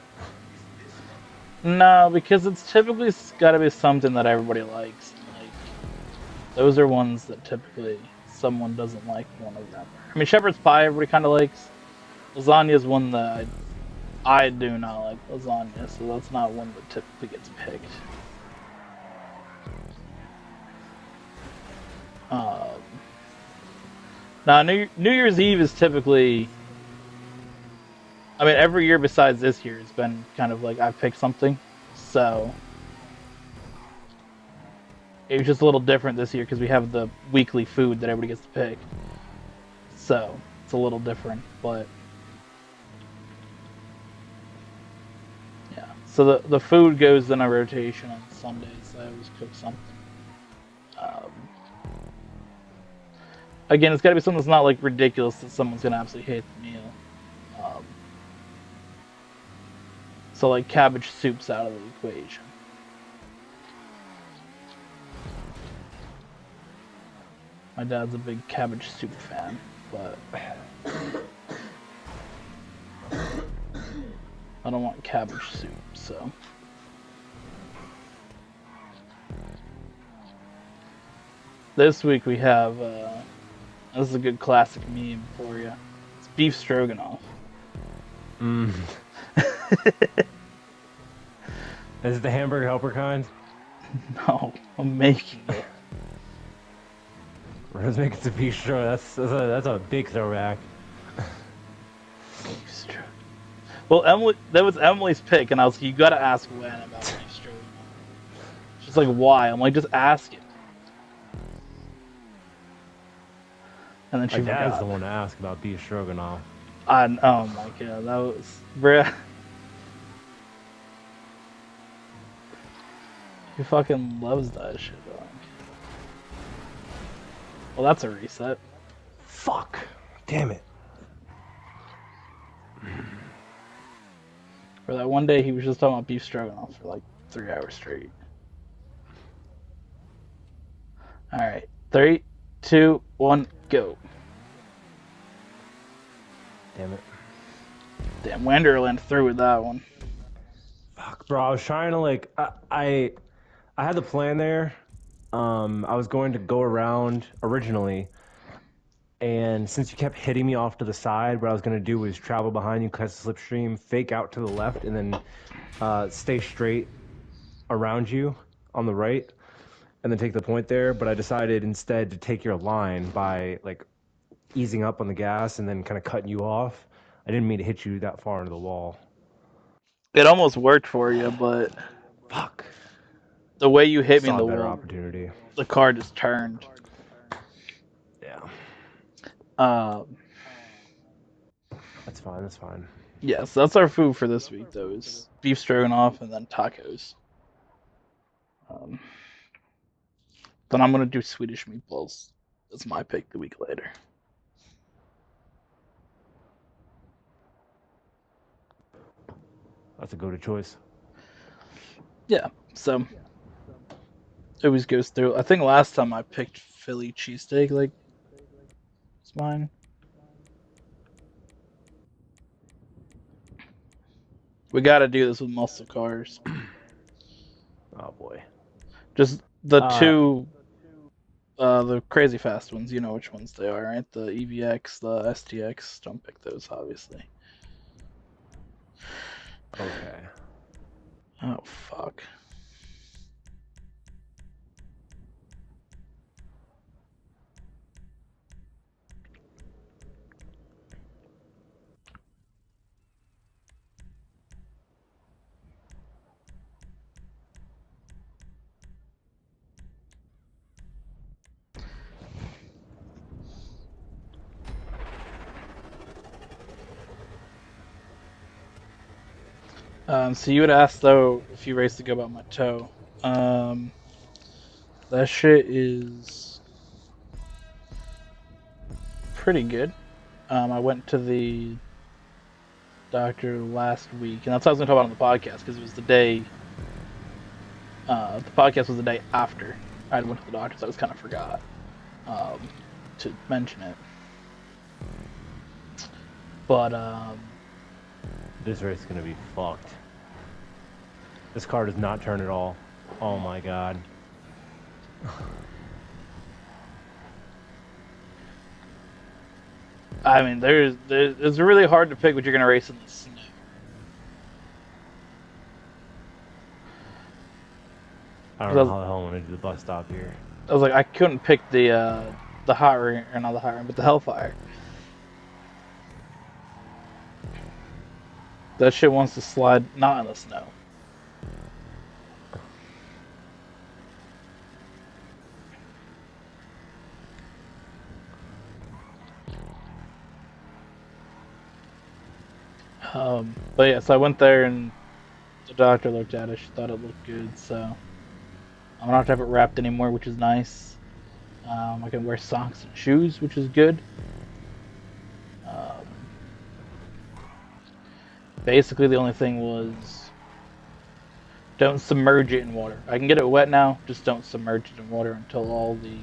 No, because it's typically got to be something that everybody likes. Like those are ones that typically someone doesn't like one of them. I mean, shepherd's pie everybody kind of likes. Lasagna is one that I do not like lasagna, so that's not one that typically gets picked. Now, New Year's Eve is typically... I mean, every year besides this year has been kind of like I've picked something, so... It was just a little different this year because we have the weekly food that everybody gets to pick. So, it's a little different, but... Yeah, so the food goes in a rotation on Sundays, so I always cook something. Again, it's got to be something that's not like ridiculous that someone's gonna absolutely hate the meal. So like cabbage soup's out of the equation. My dad's a big cabbage soup fan, but I don't want cabbage soup, so. This week we have, this is a good classic meme for you. It's beef stroganoff. Mmm. Is it the hamburger helper kind? No, I'm making it. Rose making some beef stroganoff. That's a big throwback. Beef stroganoff. Well, that was Emily's pick, and I was like, you gotta ask Wen about beef stroganoff. She's like, why? I'm like, just ask it. And then she My dad's forgot. the one to ask about beef stroganoff. Oh my god, that was... Bruh. He fucking loves that shit, dog. Well, that's a reset. Fuck. Damn it. For that one day, he was just talking about beef stroganoff for like 3 hours straight. Alright. 3, 2, 1, go. Damn it. Damn, Wanderland through with that one. Fuck, bro. I was trying to like... I had the plan there. I was going to go around originally, and since you kept hitting me off to the side, what I was going to do was travel behind you, catch the slipstream, fake out to the left, and then stay straight around you on the right, and then take the point there. But I decided instead to take your line by like easing up on the gas and then kind of cutting you off. I didn't mean to hit you that far into the wall. It almost worked for you, but... Fuck. The way you hit me in Saw the a better wall, opportunity. the car just turned. Yeah. That's fine, that's fine. Yes, that's our food for this week, though, is beef stroganoff and then tacos. Then I'm going to do Swedish meatballs. That's my pick the week later. That's a go-to choice. Yeah, so... It always goes through. I think last time I picked Philly cheesesteak, like, it's mine. We gotta do this with muscle cars. Oh boy. Just the two, the crazy fast ones. You know which ones they are, right? The EVX, the STX. Don't pick those, obviously. Okay. Oh, fuck. So you had asked though if you raced to go about my toe. That shit is pretty good. I went to the doctor last week, and that's what I was going to talk about on the podcast because it was the day. The podcast was the day after I went to the doctor, so I just kind of forgot to mention it. But This race is gonna be fucked. This car does not turn at all. Oh my god. I mean, it's really hard to pick what you're going to race in the snow. I don't know how the hell I'm gonna do the bus stop here. I was like, I couldn't pick the hot ring, or not the hot ring, but the Hellfire. That shit wants to slide not in the snow. But yeah, so I went there and the doctor looked at it. She thought it looked good, so I'm not have to have it wrapped anymore, which is nice. I can wear socks and shoes, which is good. Basically, the only thing was don't submerge it in water. I can get it wet now, just don't submerge it in water until all the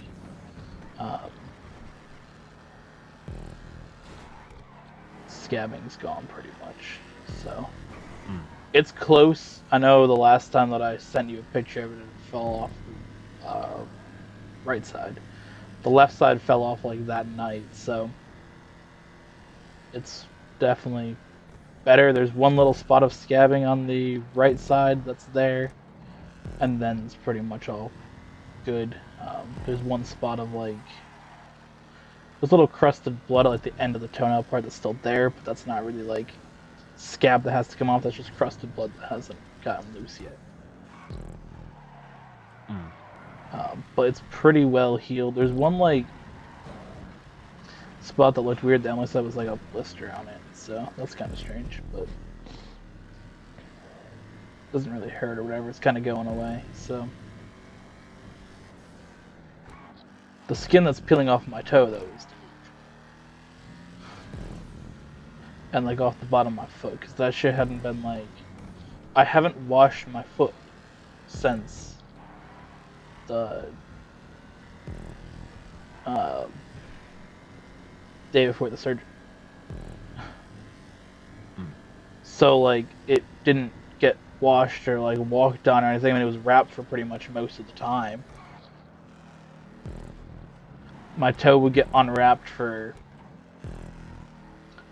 scabbing's gone, pretty much. So it's close. I know the last time that I sent you a picture of it, it fell off right side. The left side fell off like that night, so it's definitely better. There's one little spot of scabbing on the right side that's there, and then it's pretty much all good. There's one spot of like there's a little crusted blood at like the end of the toenail part that's still there, but that's not really like scab that has to come off. That's just crusted blood that hasn't gotten loose yet. But it's pretty well healed. There's one like spot that looked weird that Emily said was like a blister on it, so that's kind of strange, but doesn't really hurt or whatever. It's kind of going away. So the skin that's peeling off my toe though is and like off the bottom of my foot, because that shit hadn't been like I haven't washed my foot since the day before the surgery. So like it didn't get washed or like walked on or anything. I mean, it was wrapped for pretty much most of the time. My toe would get unwrapped for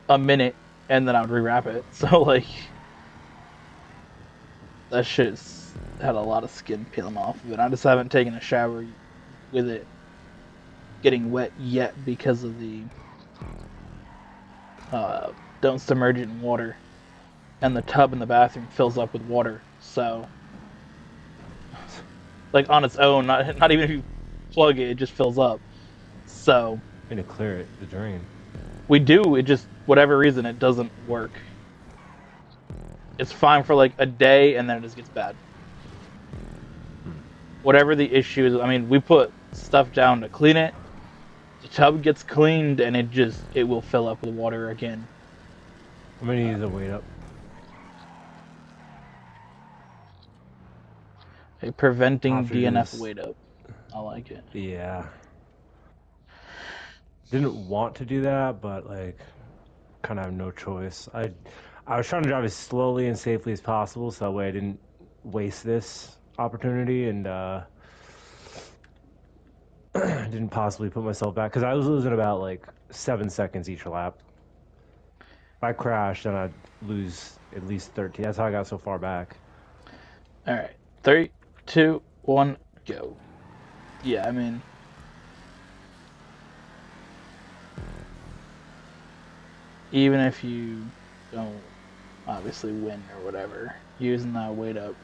a minute and then I would rewrap it. So like that shit's had a lot of skin peeling off of it. I just haven't taken a shower with it getting wet yet because of the don't submerge it in water, and the tub in the bathroom fills up with water. So like on its own, not even if you plug it, it just fills up. So I'm gonna clear it, the drain. we do, it just whatever reason it doesn't work. It's fine for like a day and then it just gets bad. Whatever the issue is, I mean, we put stuff down to clean it. The tub gets cleaned and it will fill up with water again. I'm gonna use a weight up. Like preventing After DNF this. weight up. I like it. Yeah. Didn't want to do that, but like kind of have no choice. I was trying to drive as slowly and safely as possible so that way I didn't waste this opportunity and didn't possibly put myself back because I was losing about like 7 seconds each lap. If I crashed, then I'd lose at least 13. That's how I got so far back. All right, 3, 2, 1, go. Yeah, I mean, even if you don't obviously win or whatever, using that weight up.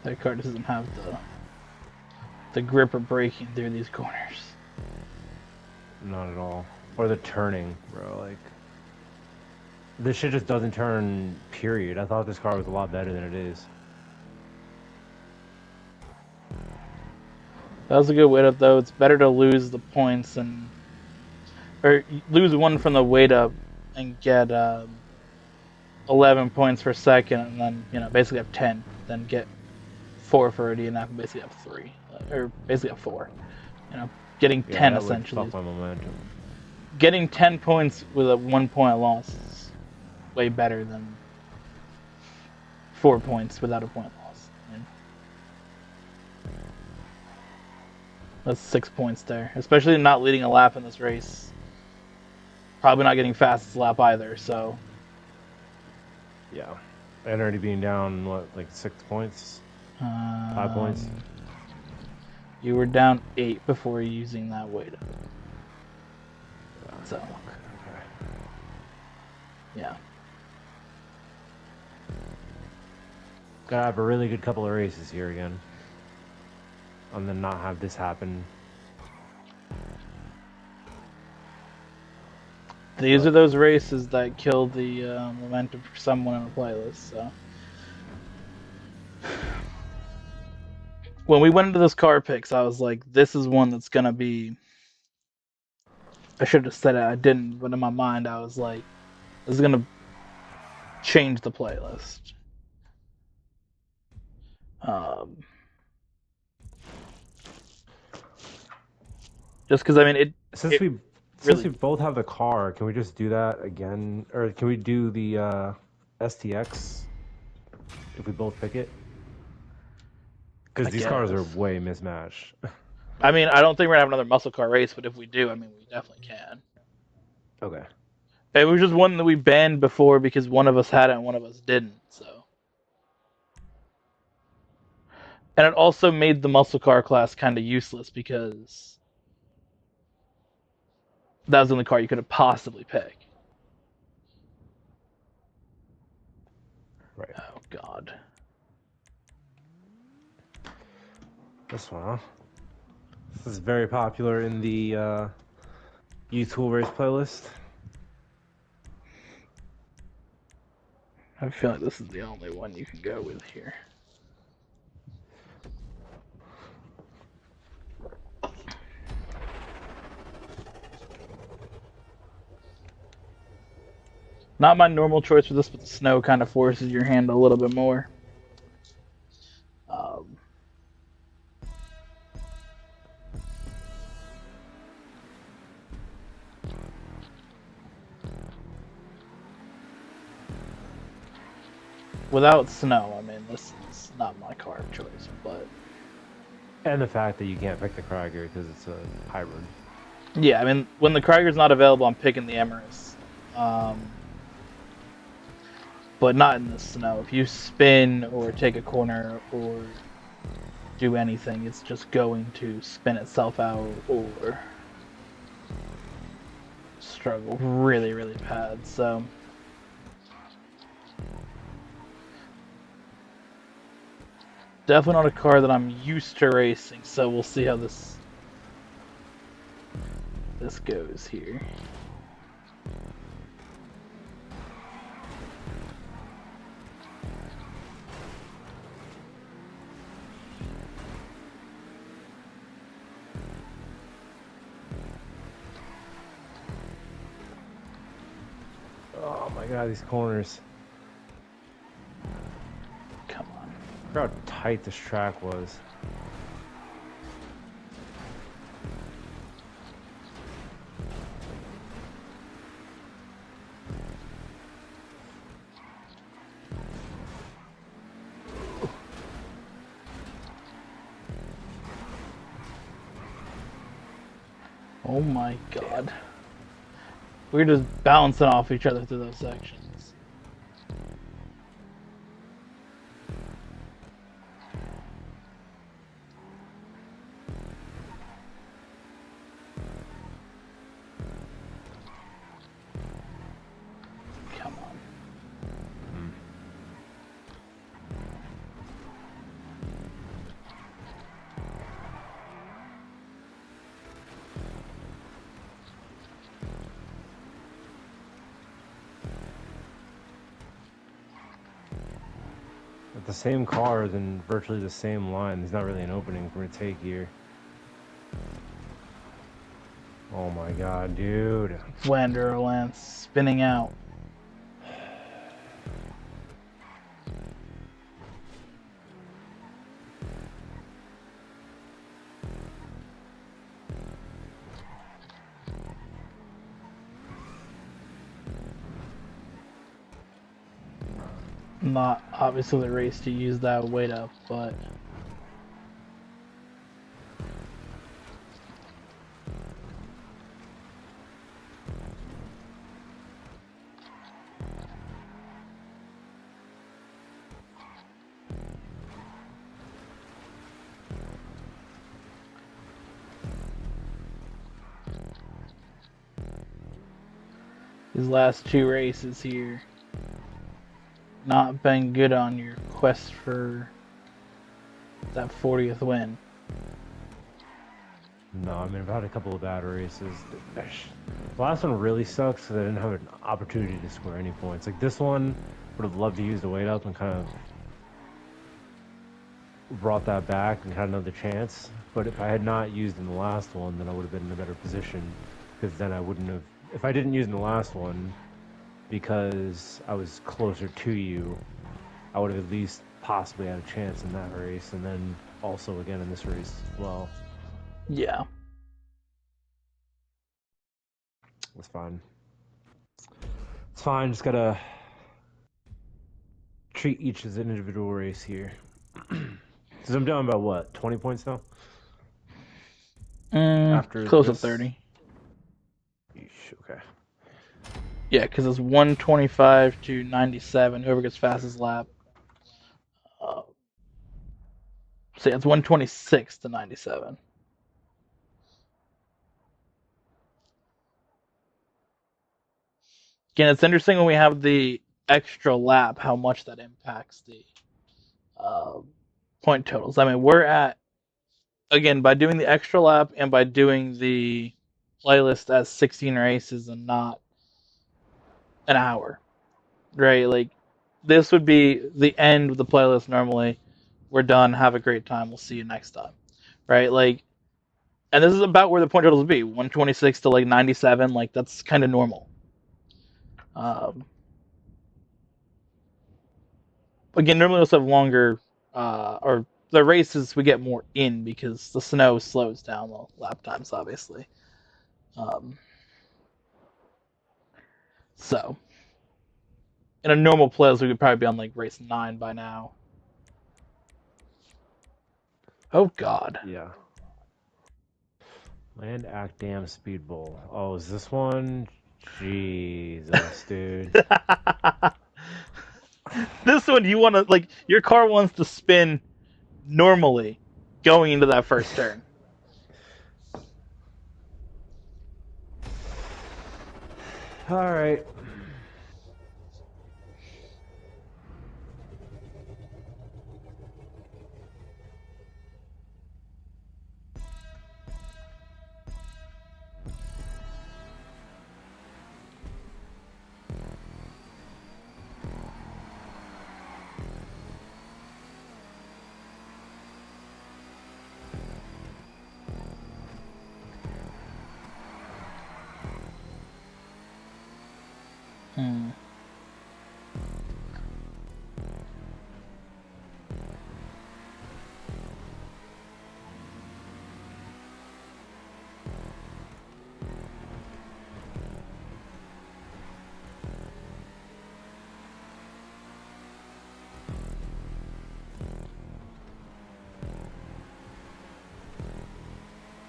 That car doesn't have the grip of braking through these corners. Not at all. Or the turning, bro. Like, this shit just doesn't turn, period. I thought this car was a lot better than it is. That was a good weight up, though. It's better to lose the points or lose one from the weight up and get 11 points per second, and then basically have 10. Then get 4 for a DNF and basically have 3, or basically have 4. Getting 10 that essentially. would fuck my momentum. Getting 10 points with a 1 point loss is way better than 4 points without a point loss. That's 6 points there, especially not leading a lap in this race. Probably not getting fastest lap either, so. Yeah. And already being down, what, like 6 points? 5 points? You were down 8 before using that weight up. So. Okay. Yeah. Gotta have a really good couple of races here again. And then not have this happen. These are those races that kill the momentum for someone in a playlist, so. When we went into this car picks, I was like, this is one that's gonna be. I should have said it, I didn't, but in my mind, I was like, this is gonna change the playlist. Just because, I mean, it. Since we both have the car, can we just do that again? Or can we do the STX if we both pick it? Because these cars are way mismatched. I mean, I don't think we're gonna have another muscle car race, but if we do, I mean, we definitely can. Okay. It was just one that we banned before because one of us had it and one of us didn't, so. And it also made the muscle car class kind of useless because that was the only car you could have possibly picked. Right. Oh, God. This one, huh? This is very popular in the Youth Tool Race playlist. I feel like this is the only one you can go with here. Not my normal choice for this, but the snow kind of forces your hand a little bit more. Without snow, I mean, this is not my car of choice, but. And the fact that you can't pick the Krieger because it's a hybrid. Yeah, I mean, when the Krieger's not available, I'm picking the Emirates. But not in the snow. If you spin or take a corner or do anything, it's just going to spin itself out or struggle really, really bad. So definitely not a car that I'm used to racing, so we'll see how this goes here. Oh my god, these corners. Come on. Look how tight this track was. Oh my god. We're just bouncing off each other through those sections. Come on. the same cars in virtually the same line. There's not really an opening for me to take here. Oh my god, dude. Wanderland spinning out. Not obviously the race to use that weight up, but these last two races here not been good on your quest for that 40th win. No, I mean, I've had a couple of bad races. The last one really sucks because I didn't have an opportunity to score any points. Like, this one, would have loved to use the weight up and kind of brought that back and had another chance. But if I had not used in the last one, then I would have been in a better position. Because then I wouldn't have... If I didn't use in the last one, because I was closer to you, I would have at least possibly had a chance in that race. And then also again in this race as well. Yeah. It's fine. It's fine, just gotta treat each as an individual race here. Because I'm down by what, 20 points now? After close this? to 30. Yeesh, okay. Yeah, because it's 125 to 97. Whoever gets fastest lap. So yeah, it's 126 to 97. Again, it's interesting when we have the extra lap, how much that impacts the point totals. I mean, we're at, again, by doing the extra lap and by doing the playlist as 16 races and not an hour, right? Like, this would be the end of the playlist normally. We're done. Have a great time. We'll see you next time, right? Like, and this is about where the point totals would be 126 to like 97. Like, that's kind of normal. Again, normally we also have longer, or the races we get more in because the snow slows down the lap times, obviously. So, in a normal playlist, we could probably be on like race 9 by now. Oh God. Yeah. Land Act Dam Speedball. Oh, is this one? Jesus, dude. This one, you want to, like, your car wants to spin normally going into that first turn. All right.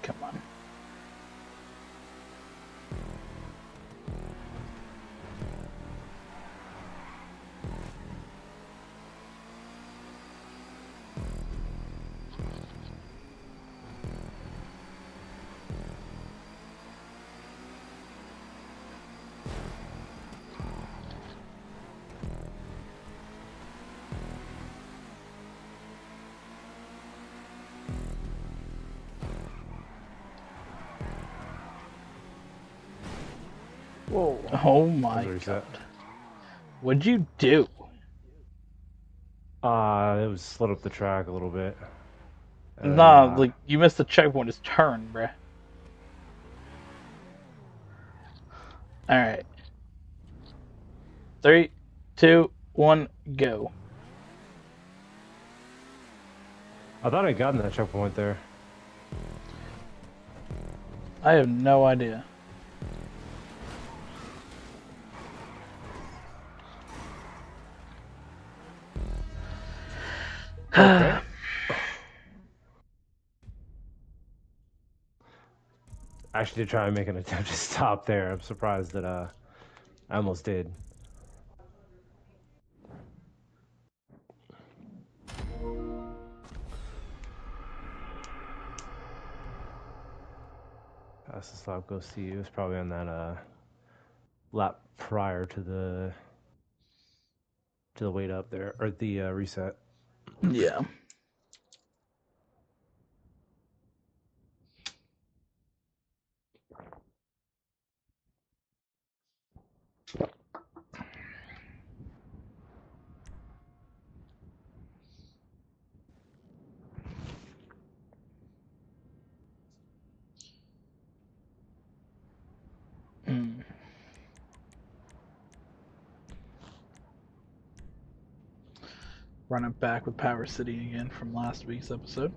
Come on. Whoa. Oh my God. What'd you do? it was slid up the track a little bit. And Nah, then, like you missed the checkpoint. Just turn, bruh. All right. 3, 2, 1, go. I thought I'd gotten that checkpoint there. I have no idea. Okay. I actually did try and make an attempt to stop there. I'm surprised that I almost did. Pass the stop, go see. It was probably on that lap prior to the wait up there or the reset. Yeah. Mm. Run it back with Power City again from last week's episode.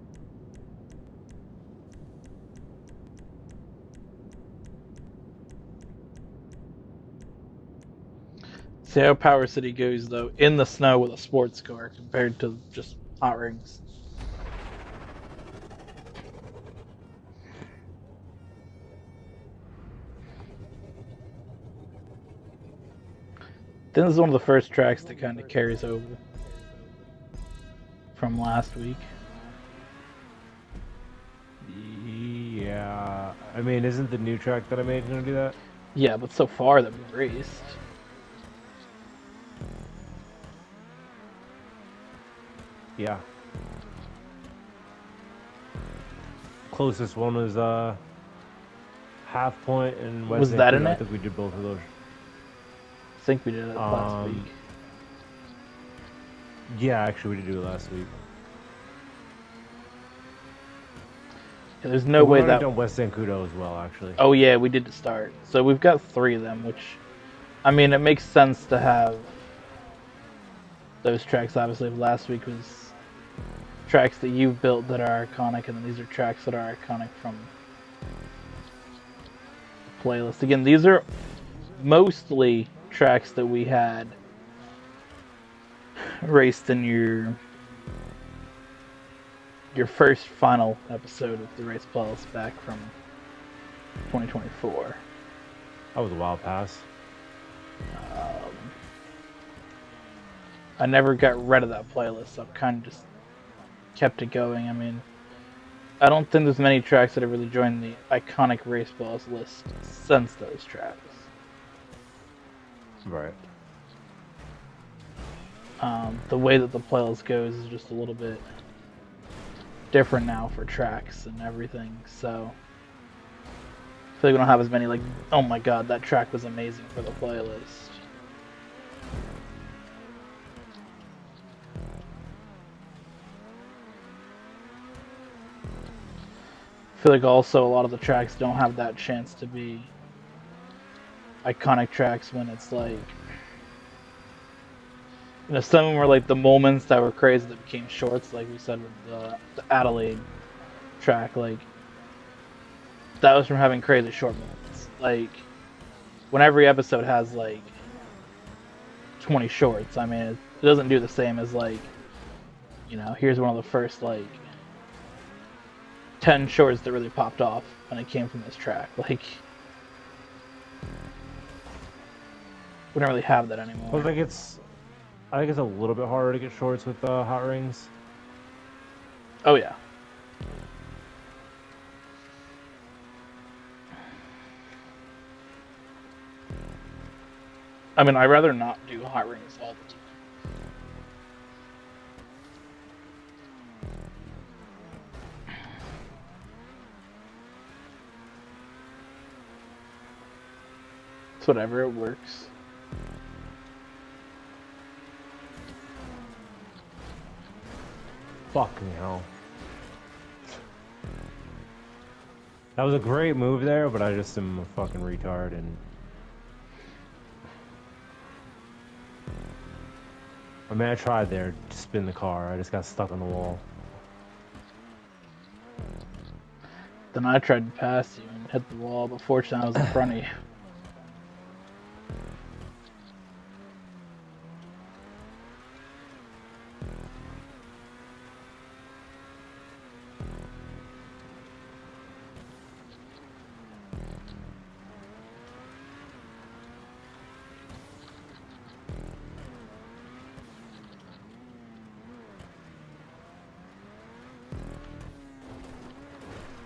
See how Power City goes though in the snow with a sports car compared to just hot rings. This is one of the first tracks that kind of carries over from last week. Yeah, I mean, isn't the new track that I made gonna do that? Yeah, but so far that we've raced. Yeah. Closest one was Half Point and West Was that Vancouver. in I it? think we did both of those. I think we did it last week. Yeah, actually, we did do it last week. Yeah, there's no way We've that. done West Vancouver as well, actually. Oh yeah, we did to start. So we've got 3 of them, which, I mean, it makes sense to have those tracks. Obviously, last week was tracks that you've built that are iconic, and then these are tracks that are iconic from the playlist. Again, these are mostly tracks that we had raced in your first final episode of the race playlist back from 2024. That was a wild pass. I never got rid of that playlist, so I've kind of just kept it going. I mean, I don't think there's many tracks that have really joined the iconic race playlist list since those tracks. Right. The way that the playlist goes is just a little bit different now for tracks and everything, so I feel like we don't have as many like, oh my god, that track was amazing for the playlist. I feel like also a lot of the tracks don't have that chance to be iconic tracks when it's like, you know, some of them were like the moments that were crazy that became shorts, like we said with the Adelaide track. Like, that was from having crazy short moments. Like, when every episode has like 20 shorts, I mean, it doesn't do the same as like, you know, here's one of the first like 10 shorts that really popped off, and it came from this track. Like, we don't really have that anymore. Well, I think it's a little bit harder to get shorts with hot rings. Oh yeah. I mean, I'd rather not do hot rings all the time. It's whatever, it works. Fucking hell. That was a great move there, but I just am a fucking retard and... I mean, I tried there to spin the car. I just got stuck on the wall. Then I tried to pass you and hit the wall, but fortunately I was in front of you.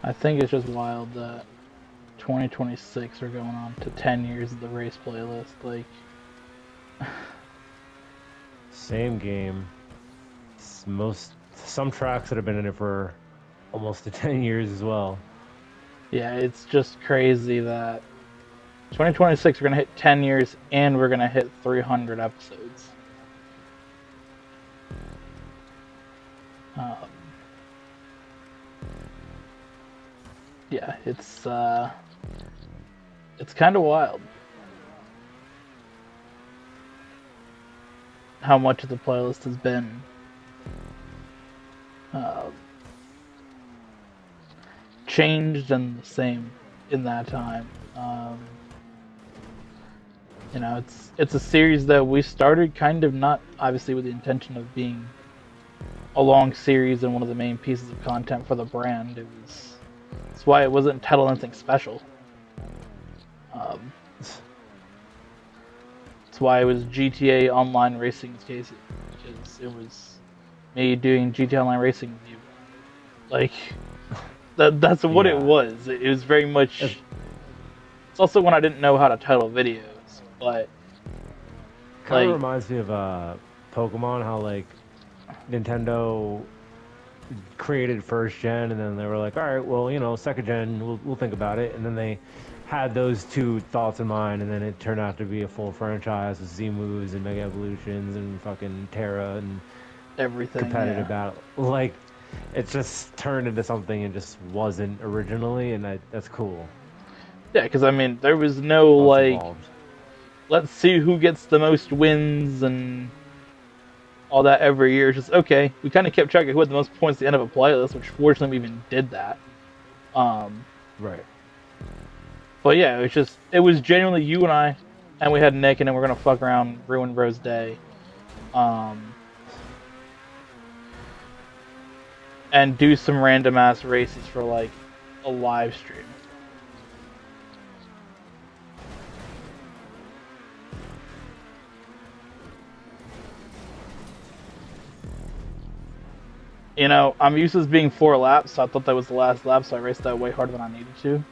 I think it's just wild that 2026 are going on to 10 years of the race playlist. Like, Same game. Some tracks that have been in it for almost to 10 years as well. yeah, it's just crazy that 2026 we're gonna hit 10 years and we're gonna hit 300 episodes. Yeah, it's kind of wild how much of the playlist has been changed and the same in that time. You know, it's a series that we started kind of not obviously with the intention of being a long series and one of the main pieces of content for the brand. That's why it wasn't titled anything special. That's why it was GTA Online Racing's case, because it was me doing GTA Online Racing with you. Like, that's what it was. It was very much... It's also when I didn't know how to title videos, but... Kind of like, reminds me of Pokemon, how like Nintendo created first gen and then they were like, all right, well, you know, second gen, we'll think about it, and then they had those two thoughts in mind, and then it turned out to be a full franchise with Z moves and Mega Evolutions and fucking Terra and everything, competitive yeah. battle. Like, it just turned into something it just wasn't originally, and that's cool. Yeah, because I mean, there was no like, Evolved. let's see who gets the most wins and all that every year. It's just, okay, we kind of kept track of who had the most points at the end of a playlist, which fortunately we even did that. Right. But yeah, it was genuinely you and we had Nick, and then we're gonna fuck around, ruin Bro's day, and do some random ass races for like a live stream. You know, I'm used to this being 4 laps, so I thought that was the last lap, so I raced that way harder than I needed to.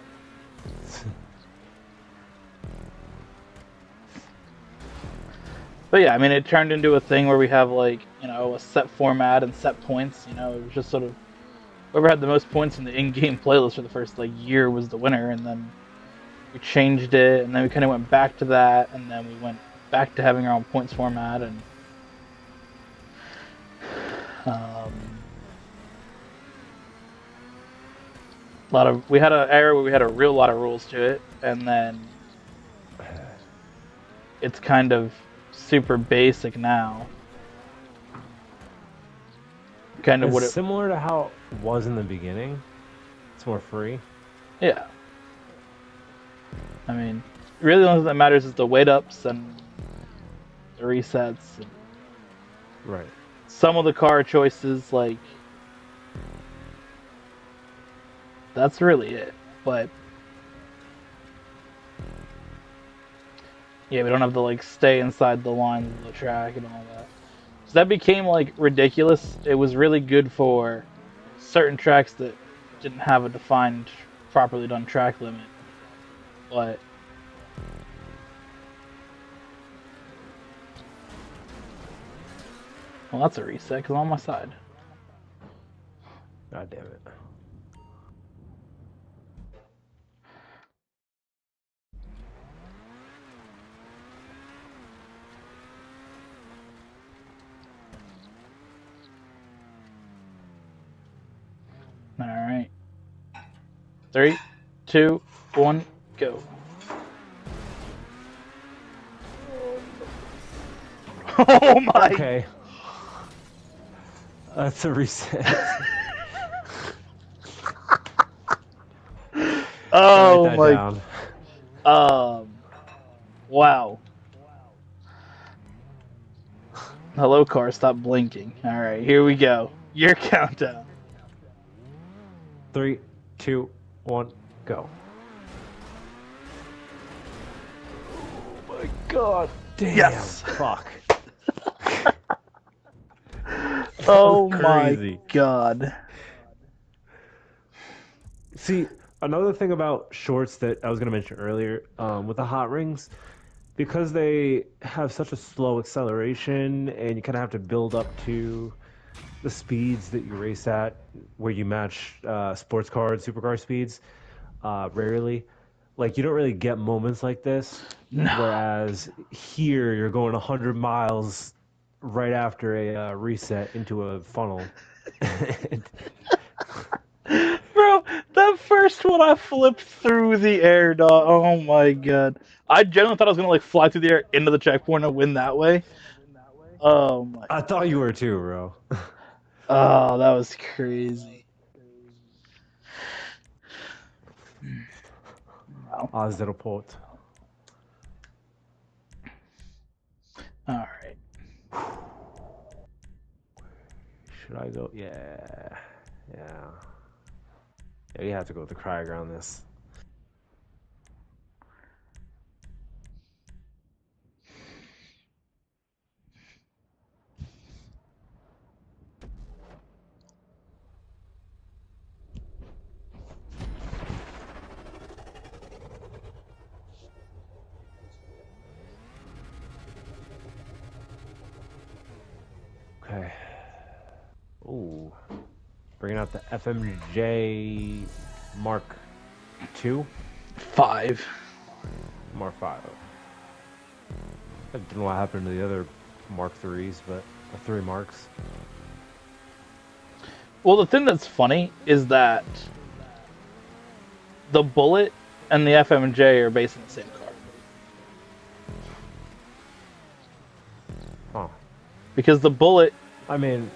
But yeah, I mean, it turned into a thing where we have, like, you know, a set format and set points. You know, it was just sort of whoever had the most points in the in-game playlist for the first, like, year was the winner, and then we changed it, and then we kind of went back to that, and then we went back to having our own points format, and we had an era where we had a real lot of rules to it, and then it's kind of super basic now. Kind of It's similar to how it was in the beginning. It's more free. Yeah. I mean, really the only thing that matters is the weight ups and the resets. And Right. some of the car choices, like, that's really it. But yeah, we don't have to like stay inside the lines of the track and all that. So that became like ridiculous. It was really good for certain tracks that didn't have a defined, properly done track limit. But well, that's a reset because I'm on my side. God damn it. All right. 3, 2, 1, go. Oh my! Okay. That's a reset. Write Oh that my! down. Wow. Hello, car. Stop blinking. All right, here we go. Your countdown. 3, 2, 1, go. Oh my god. Damn. Yes. Fuck. Oh Crazy. my god. See, another thing about shorts that I was going to mention earlier, with the hot rings, because they have such a slow acceleration and you kind of have to build up to the speeds that you race at, where you match sports car and supercar speeds, rarely. Like, you don't really get moments like this. No. Whereas here, you're going 100 miles right after a reset into a funnel. Bro, that first one I flipped through the air, dog. Oh my god. I genuinely thought I was gonna like fly through the air into the checkpoint and win that way. Oh my. I thought you were too, bro. Oh, that was crazy. Wow. Azeroport. All right. Should I go? Yeah. Yeah. Yeah, you have to go with the Krieger on this. Okay. Ooh. Bringing out the FMJ Mark II? 5. Mark 5. I don't know what happened to the other Mark IIIs, but the 3 marks. Well, the thing that's funny is that the Bullet and the FMJ are based on the same car. Huh. Because the Bullet, I mean,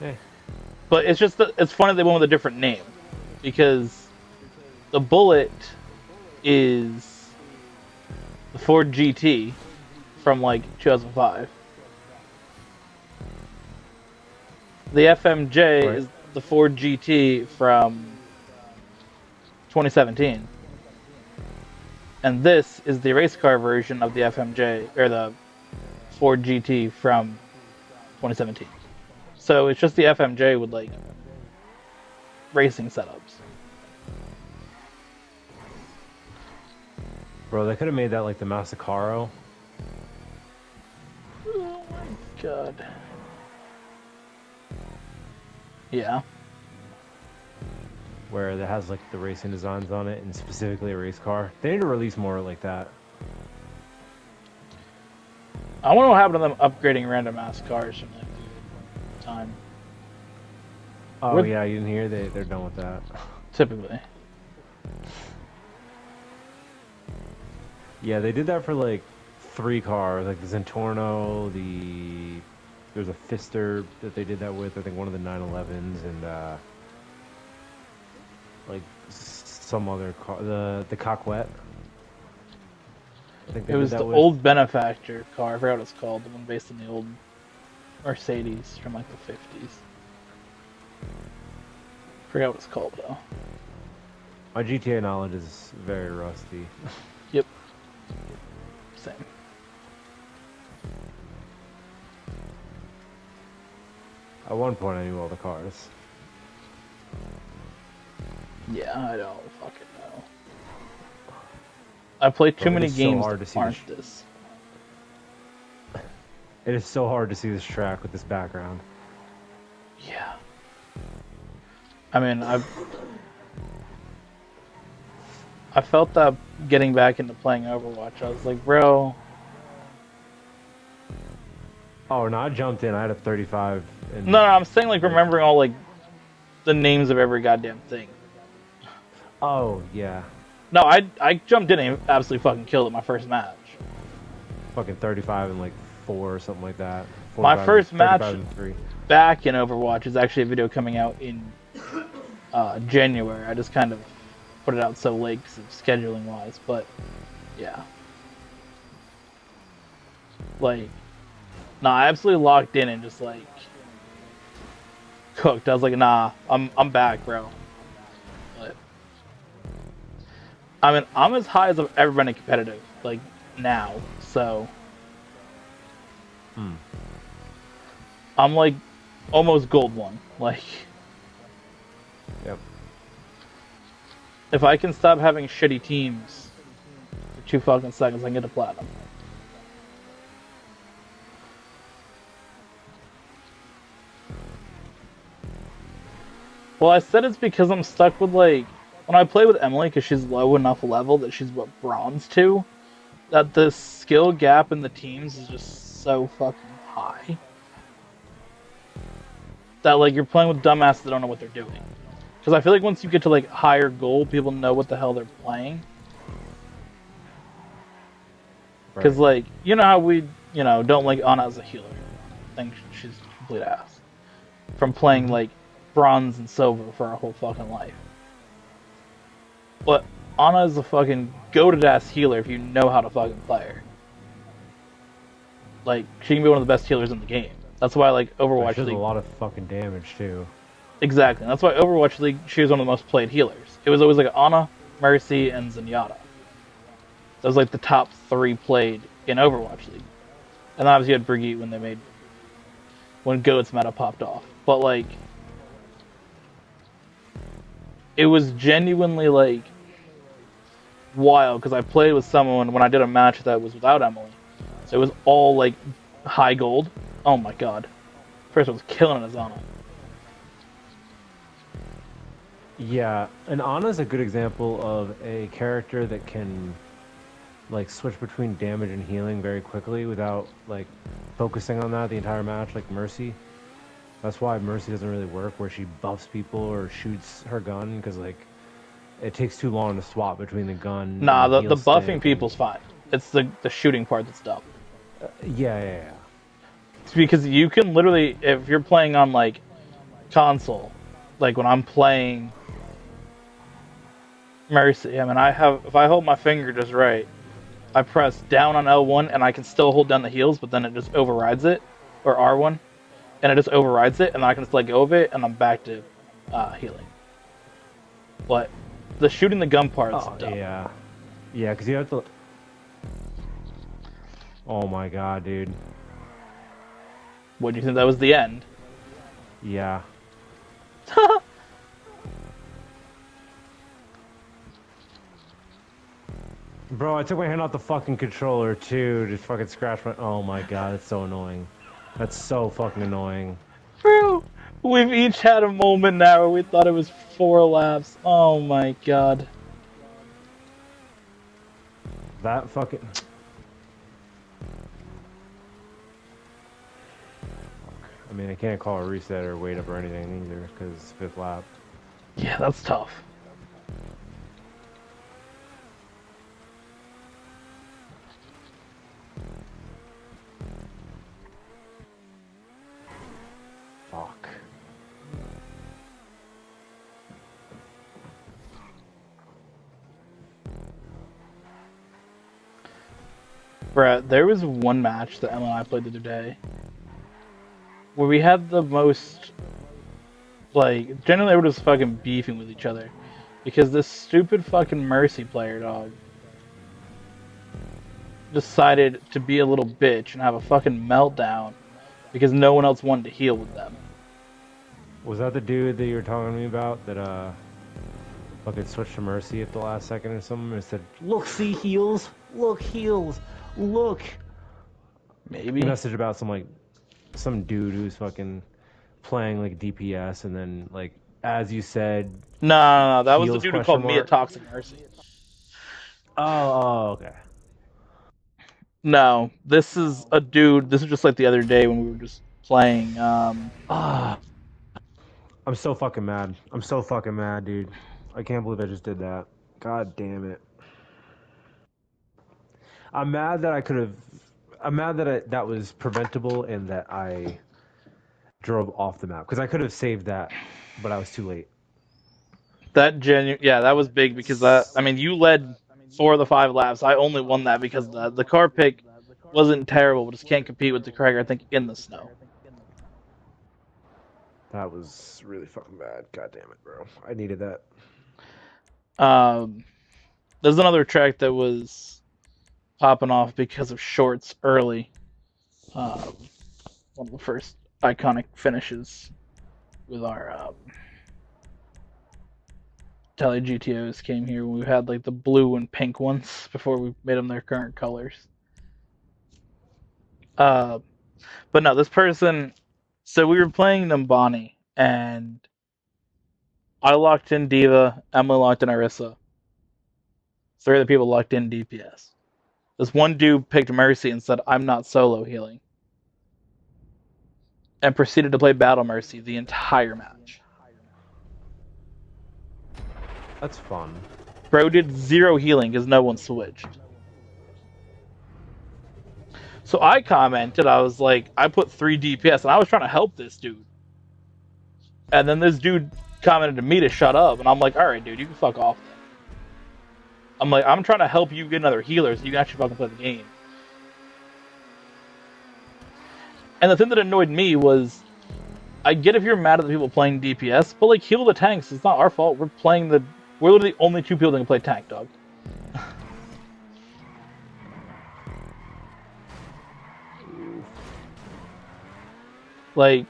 eh. but it's just that it's funny they went with a different name, because the Bullet is the Ford GT from like 2005. The FMJ Right. is the Ford GT from 2017. And this is the race car version of the FMJ, or the Ford GT from 2017. So it's just the FMJ with like racing setups. Bro, they could have made that like the Masacaro. Oh my god. Yeah. Where it has like the racing designs on it and specifically a race car. They need to release more like that. I wonder what happened to them upgrading random ass cars from like the time. Oh What- yeah, you didn't hear? They're done with that. Typically. Yeah, they did that for like 3 cars, like the Zentorno, there's a Fister that they did that with, I think one of the 911s, and like some other car, the Coquette. I think they It did was that the with. old Benefactor car. I forgot what it's called. The one based on the old Mercedes from like the 50s. Forgot what it's called though. My GTA knowledge is very rusty. Yep. Same. At one point, I knew all the cars. Yeah, I don't fucking know. I play too Bro, it many is so games hard that to see aren't this. It is so hard to see this track with this background. Yeah. I mean, I felt that getting back into playing Overwatch. I was like, bro. Oh, no, I jumped in. I had a 35. And No, I'm saying like remembering all like the names of every goddamn thing. Oh yeah, No, I jumped in and absolutely fucking killed it my first match. fucking 35 and like 4 or something like that. My 45 first and, match 35 and 3. back in Overwatch is actually a video coming out in January. I just kind of put it out so late because of scheduling wise, but yeah. Like, nah, I absolutely locked in and just like cooked. I was like, nah, I'm back, bro. But I mean, I'm as high as I've ever been in competitive, like now. So I'm like almost gold 1. Like, Yep. if I can stop having shitty teams for 2 fucking seconds, I can get to platinum. Well, I said it's because I'm stuck with, like, when I play with Emily, because she's low enough level that she's what, bronze 2, that the skill gap in the teams is just so fucking high. That, like, you're playing with dumbasses that don't know what they're doing. Because I feel like once you get to, like, higher gold, people know what the hell they're playing. Because, like, you know how we, don't like Ana as a healer. I think she's complete ass. From playing, like, bronze and silver for our whole fucking life. But Ana is a fucking goated ass healer if you know how to fucking play her. Like, she can be one of the best healers in the game. That's why, like, Overwatch She does League. a lot of fucking damage too. Exactly. And that's why Overwatch League, she was one of the most played healers. It was always like Ana, Mercy, and Zenyatta. That was like the top 3 played in Overwatch League. And then obviously you had Brigitte when Goat's meta popped off. But like, it was genuinely like wild because I played with someone when I did a match that was without Emily. So it was all like high gold. Oh my god. Person was killing it as Ana. Yeah, and Ana's a good example of a character that can like switch between damage and healing very quickly without like focusing on that the entire match like Mercy. That's why Mercy doesn't really work where she buffs people or shoots her gun because like it takes too long to swap between the gun. Nah, and the heal buffing stick. people's fine. It's the shooting part that's dumb. Yeah. It's because you can literally, if you're playing on like console, like when I'm playing Mercy, I mean, if I hold my finger just right, I press down on L1 and I can still hold down the heals, but then it just overrides it, or R1, and it just overrides it, and then I can just let go of it, and I'm back to healing. But the shooting the gun part is dumb. Yeah, because you have to. Oh my god, dude. What do you think that was the end? Yeah. Bro, I took my hand off the fucking controller too, just fucking scratch my. Oh my god, that's so annoying. That's so fucking annoying. Bro, we've each had a moment now where we thought it was 4 laps. Oh my god. That fucking. I mean, I can't call a reset or wait up or anything either, because it's 5th lap. Yeah, that's tough. Fuck. Bruh, there was one match that Emma and I played the other day where we had the most, like, generally everyone was fucking beefing with each other because this stupid fucking Mercy player, dog, decided to be a little bitch and have a fucking meltdown because no one else wanted to heal with them. Was that the dude that you were talking to me about that fucking switched to Mercy at the last second or something and said, "Look, see heals, look heals, look." Maybe. Message about some dude who's fucking playing like DPS and then like as you said. No, that was the heals dude who called me a toxic Mercy. Oh, okay. No, this is a dude. This is just like the other day when we were just playing. I'm so fucking mad. I'm so fucking mad, dude. I can't believe I just did that. God damn it. I'm mad that I could have. I'm mad that that was preventable and that I drove off the map because I could have saved that, but I was too late. Yeah, that was big because I mean, you led 4 of the 5 laps. I only won that because the car pick wasn't terrible, but just can't compete with the Craig, I think, in the snow. That was really fucking bad. God damn it, bro. I needed that. Um, there's another track that was popping off because of shorts early. One of the first iconic finishes with our Tele GTOs came here when we had like the blue and pink ones before we made them their current colors. But no, this person. So we were playing Numbani, and I locked in Diva, Emily locked in Orisa. 3 other people locked in DPS. This one dude picked Mercy and said, "I'm not solo healing," and proceeded to play Battle Mercy the entire match. That's fun. Bro did 0 healing because no one switched. So I commented, I was like, I put 3 DPS and I was trying to help this dude. And then this dude commented to me to shut up, and I'm like, alright dude, you can fuck off then. I'm like, I'm trying to help you get another healer so you can actually fucking play the game. And the thing that annoyed me was, I get if you're mad at the people playing DPS, but like, heal the tanks, it's not our fault. We're literally the only 2 people that can play tank, dog. Like,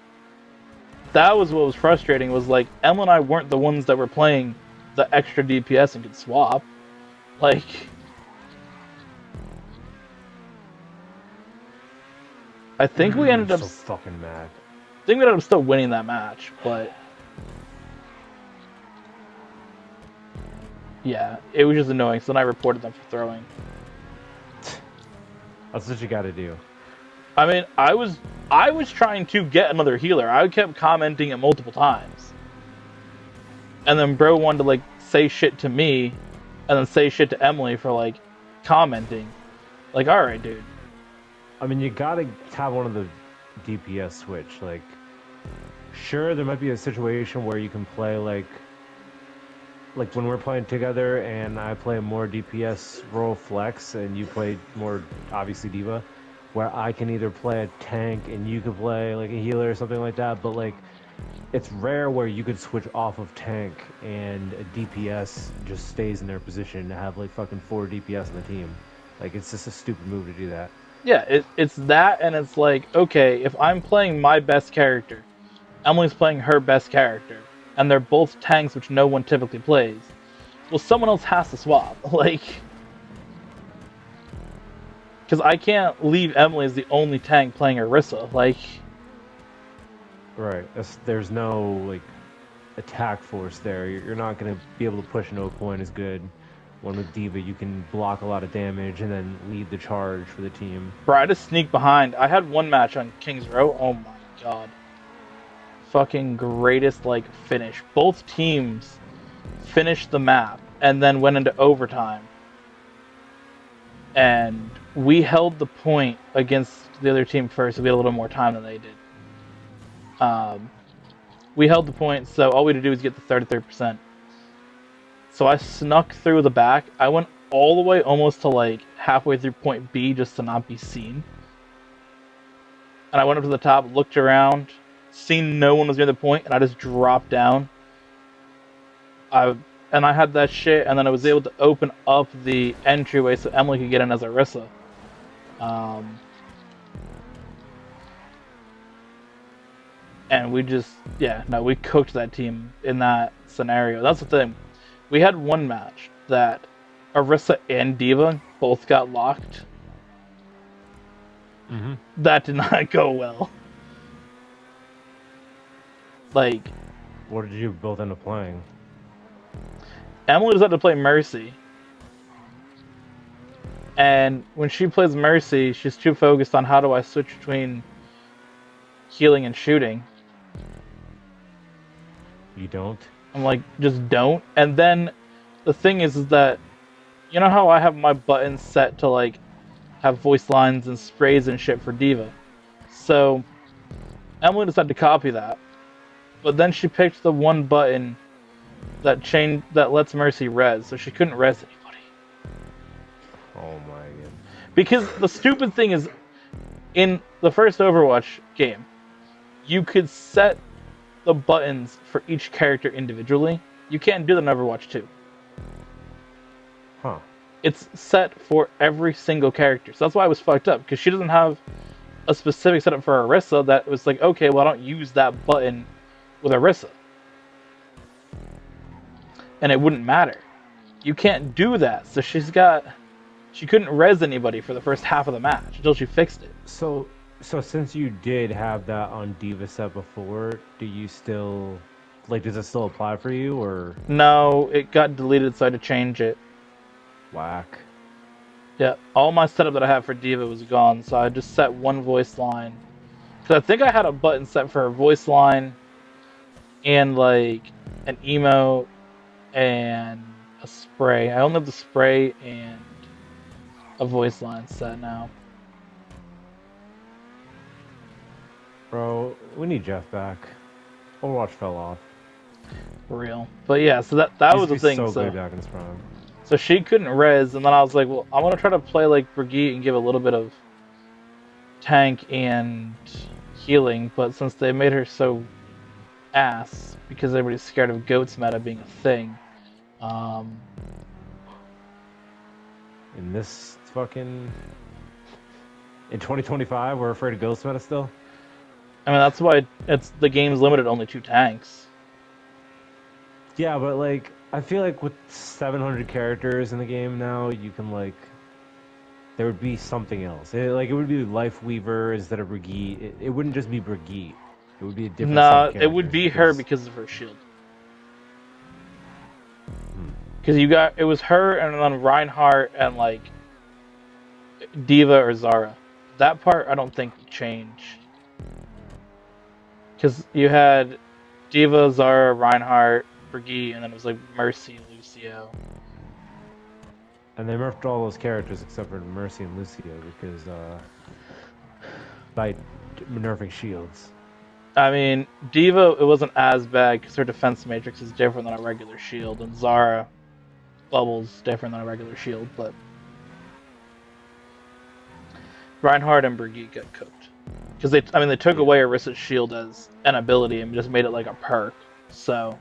that was what was frustrating, was like, Emma and I weren't the ones that were playing the extra DPS and could swap. Like, I think we ended up so fucking mad. I think we ended up still winning that match, but yeah, it was just annoying. So then I reported them for throwing. That's what you got to do. I mean, I was trying to get another healer. I kept commenting it multiple times, and then bro wanted to like say shit to me, and then say shit to Emily for like commenting. Like, all right, dude. I mean, you gotta have one of the DPS switch. Like, sure, there might be a situation where you can play like when we're playing together and I play more DPS role flex and you play more obviously Diva, where I can either play a tank and you could play like a healer or something like that. But like, it's rare where you could switch off of tank and a DPS just stays in their position to have like fucking 4 DPS on the team. Like, it's just a stupid move to do that. Yeah, it's that, and it's like, okay, if I'm playing my best character, Emily's playing her best character, and they're both tanks which no one typically plays, well, someone else has to swap. Like, because I can't leave Emily as the only tank playing Orisa. Like, right, there's no like attack force there. You're not gonna be able to push no point as good. One with Diva, you can block a lot of damage and then lead the charge for the team. bro, I just sneak behind. I had one match on King's Row. Oh my god. Fucking greatest, like, finish. Both teams finished the map and then went into overtime. And we held the point against the other team first, so we had a little more time than they did. We held the point, so all we had to do was get the 33%. So I snuck through the back. I went all the way almost to like halfway through point B just to not be seen. And I went up to the top, looked around, seen no one was near the point, and I just dropped down. I had that shit, and then I was able to open up the entryway so Emily could get in as Orisa. And we just, we cooked that team in that scenario. That's the thing. We had one match that Orisa and Diva both got locked. Mm-hmm. That did not go well. Like, what did you both end up playing? Emily decided to play Mercy. And when she plays Mercy, she's too focused on how do I switch between healing and shooting. You don't? I'm like, just don't. And then the thing is that you know how I have my buttons set to like have voice lines and sprays and shit for Diva. So Emily decided to copy that, but then she picked the one button that lets Mercy res, so she couldn't res anybody. Oh my god. Because the stupid thing is, in the first Overwatch game, you could set the buttons for each character individually. You can't do that in Overwatch 2. Huh. It's set for every single character. So that's why I was fucked up, because she doesn't have a specific setup for Orisa that was like, okay, well, I don't use that button with Orisa. And it wouldn't matter. You can't do that. So she couldn't res anybody for the first half of the match until she fixed it. So since you did have that on Diva set before, do you still like does it still apply for you or No, it got deleted, so I had to change it. whack? Yeah, all my setup that I have for Diva was gone, so I just set one voice line. Because I think I had a button set for a voice line and like an emote and a spray. I only have the spray and a voice line set now. Bro, we need Jeff back. Overwatch fell off. For real. But yeah, so that He was used the to be thing. so So good back in his prime. so she couldn't res, and then I was like, well, I'm gonna try to play like Brigitte and give a little bit of tank and healing, but since they made her so ass because everybody's scared of goats meta being a thing, In this fucking in 2025, we're afraid of Ghost Meta still? I mean that's why it's the game's limited to only 2 tanks. Yeah, but like I feel like with 700 characters in the game now, you can like there would be something else. It would be Life Weaver instead of Brigitte. It wouldn't just be Brigitte. It would be a different set No, of it would be her because of her shield. Because it was her and then Reinhardt and like Diva or Zara. That part I don't think would change. Because you had Diva, Zara, Reinhardt, Brigitte, and then it was like Mercy, Lucio. And they nerfed all those characters except for Mercy and Lucio because by nerfing shields. I mean, Diva, it wasn't as bad because her defense matrix is different than a regular shield, and Zara bubbles different than a regular shield, but Reinhardt and Brigitte got cooked. Because they took away Orisa's shield as an ability and just made it like a perk, so...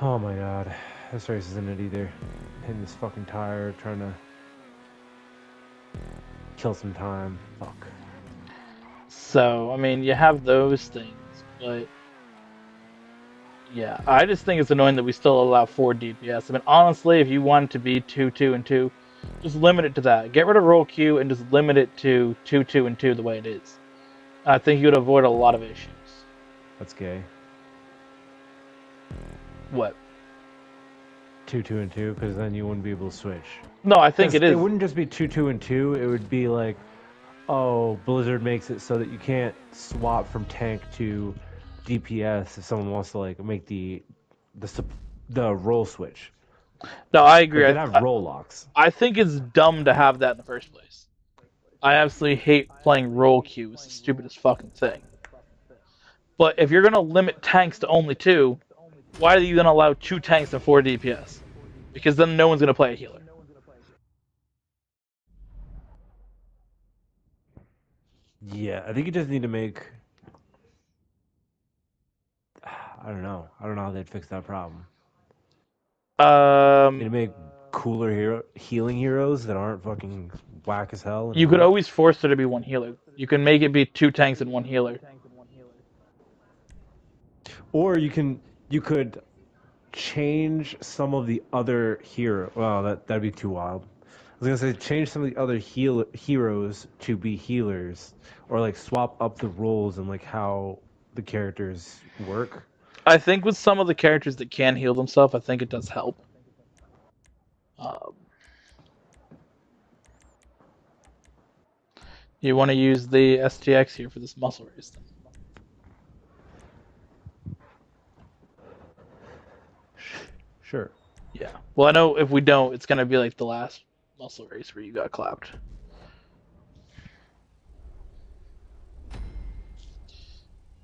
Oh my god. This race isn't it either. Hitting this fucking tire, trying to kill some time. Fuck. So, I mean, you have those things, but... Yeah, I just think it's annoying that we still allow 4 DPS. I mean, honestly, if you want it to be 2, 2, and 2, just limit it to that. Get rid of roll Q and just limit it to 2, 2, and 2 the way it is. I think you would avoid a lot of issues. That's gay. What? 2, 2, and 2, because then you wouldn't be able to switch. No, I think it is. It wouldn't just be 2, 2, and 2. It would be like, oh, Blizzard makes it so that you can't swap from tank to DPS if someone wants to like make the roll switch. No, I agree. They have roll locks. I think it's dumb to have that in the first place. I absolutely hate playing roll Q. It's the stupidest fucking thing. But if you're going to limit tanks to only 2, why are you going to allow 2 tanks and 4 DPS? Because then no one's going to play a healer. Yeah, I think you just need to make... I don't know how they'd fix that problem. You need to make cooler healing heroes that aren't fucking whack as hell. You could always force there to be 1 healer. You can make it be 2 tanks and 1 healer. Or you could change some of the other hero. Well, that'd be too wild. I was gonna say change some of the other heroes to be healers, or like swap up the roles and like how the characters work. I think with some of the characters that can heal themselves, I think it does help. You want to use the STX here for this muscle race then? Sure. Yeah. Well, I know if we don't, it's gonna be like the last muscle race where you got clapped.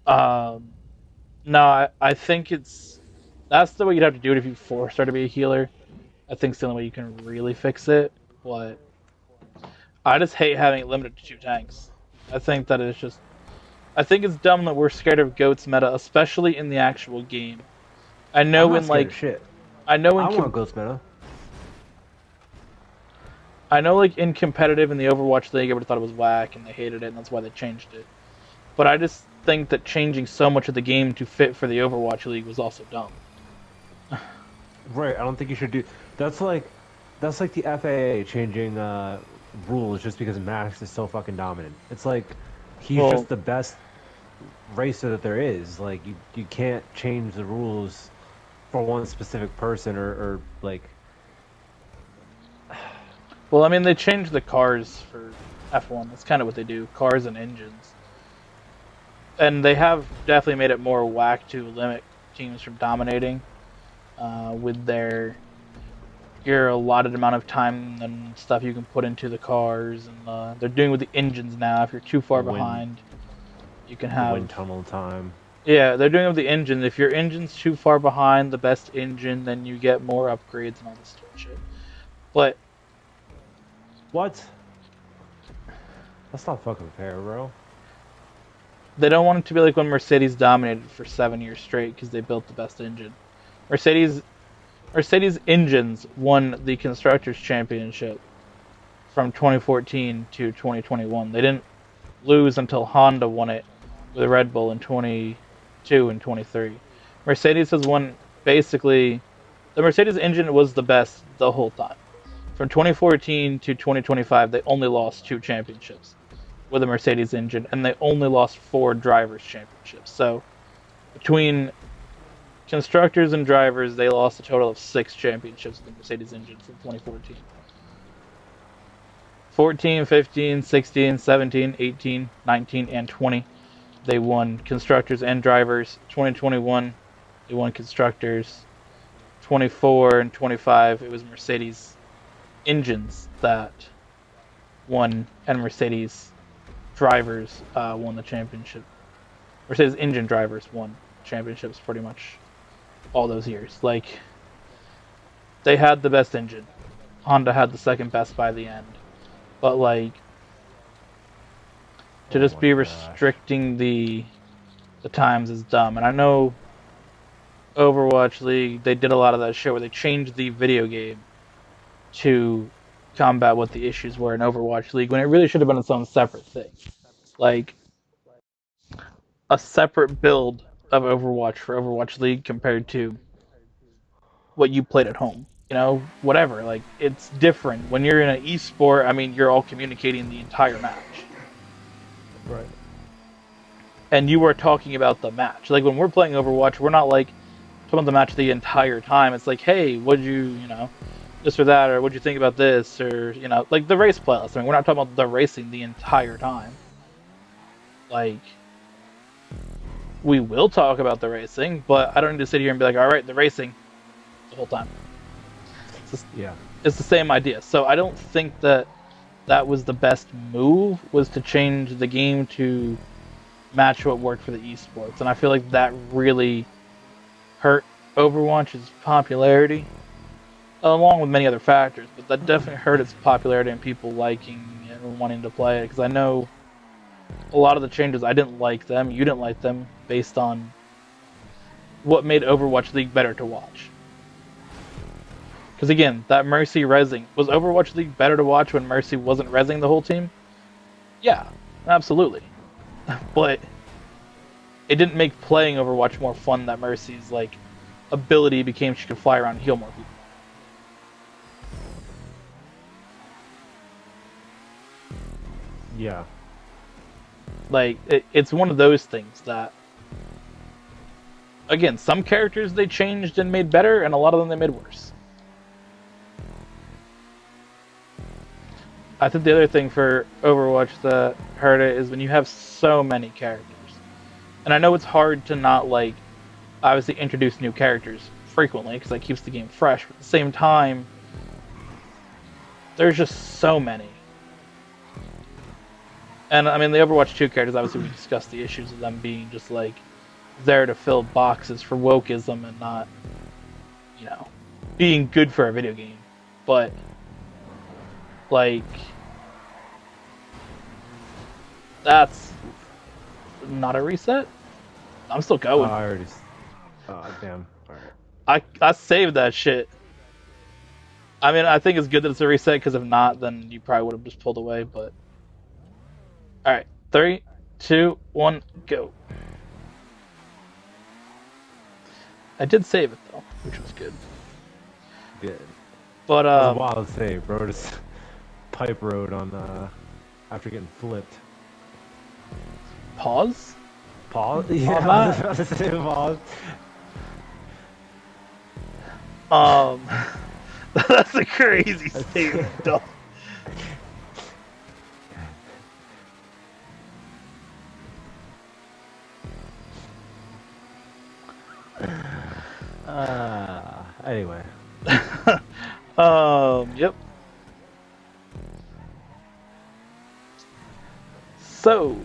Um, no, I think that's the way you'd have to do it if you forced her to be a healer. I think it's the only way you can really fix it. But I just hate having it limited to 2 tanks. I think that it's just. I think it's dumb that we're scared of goats meta, especially in the actual game. I I'm know not in scared like of shit. I know I want Ghost Meta. I know like in competitive in the Overwatch League, everybody thought it was whack and they hated it, and that's why they changed it. But I just think that changing so much of the game to fit for the Overwatch League was also dumb. Right. I don't think you should do. That's like the FAA changing rules just because Max is so fucking dominant. It's like he's Well, just the best racer that there is. Like you can't change the rules for one specific person or like. well, I mean they changed the cars for F1. That's kind of what they do, cars and engines. And they have definitely made it more whack to limit teams from dominating with your allotted amount of time and stuff you can put into the cars, and they're doing with the engines now. If you're too far behind, you can have Wind tunnel time. Yeah, they're doing it with the engine. If your engine's too far behind the best engine, then you get more upgrades and all this shit. But What? That's not fucking fair, bro. they don't want it to be like when Mercedes dominated for 7 years straight because they built the best engine. Mercedes engines won the Constructors' Championship from 2014 to 2021. They didn't lose until Honda won it with Red Bull in 22 and 23. Mercedes has won basically. The Mercedes engine was the best the whole time. From 2014 to 2025, they only lost 2 championships with a Mercedes engine, and they only lost 4 drivers' championships. So between constructors and drivers, they lost a total of 6 championships with the Mercedes engine from 2014. 14, 15, 16, 17, 18, 19, and 20. They won constructors and drivers. 2021, they won constructors. 24 and 25, it was Mercedes engines that won, and Mercedes drivers won the championship. Mercedes engine drivers won championships pretty much all those years. Like, they had the best engine. Honda had the second best by the end. But, like, to just be restricting the times is dumb. And I know Overwatch League, they did a lot of that shit where they changed the video game to combat what the issues were in Overwatch League when it really should have been its own separate thing. Like, a separate build of Overwatch for Overwatch League compared to what you played at home. You know, whatever. Like, it's different. When you're in an esport, I mean, you're all communicating the entire match. Right. And you are talking about the match. Like, when we're playing Overwatch, we're not, like, talking about the match the entire time. It's like, hey, what'd you know, this or that, or what'd you think about this, or, you know, like the race playlist. I mean, we're not talking about the racing the entire time. Like, we will talk about the racing, but I don't need to sit here and be like, all right, the racing the whole time. It's the same idea. So I don't think that was the best move, was to change the game to match what worked for the esports. And I feel like that really hurt Overwatch's popularity, along with many other factors, but that definitely hurt its popularity and people liking and wanting to play it. Because I know a lot of the changes, I didn't like them, you didn't like them, based on what made Overwatch League better to watch. Because again, that Mercy rezzing, was Overwatch League better to watch when Mercy wasn't rezzing the whole team? Yeah, absolutely. But it didn't make playing Overwatch more fun that Mercy's like ability became she could fly around and heal more people. Yeah. Like, it's one of those things that, again, some characters they changed and made better, and a lot of them they made worse. I think the other thing for Overwatch that hurt it is when you have so many characters. And I know it's hard to not, like, obviously introduce new characters frequently because that keeps the game fresh. But at the same time, there's just so many. And I mean, the Overwatch 2 characters, obviously, we discussed the issues of them being just like there to fill boxes for wokeism and not, you know, being good for a video game. But, like, that's not a reset. I'm still going. I already. Damn. Alright. I saved that shit. I mean, I think it's good that it's a reset, because if not, then you probably would have just pulled away, but... Alright, 3, 2, 1, go. I did save it, though, which was good. Good. But, That was a wild save, bro. Just pipe road on, after getting flipped. pause? Pause? Yeah, On I was that? about to say pause. That's a crazy statement, dog. Anyway. Yep. So,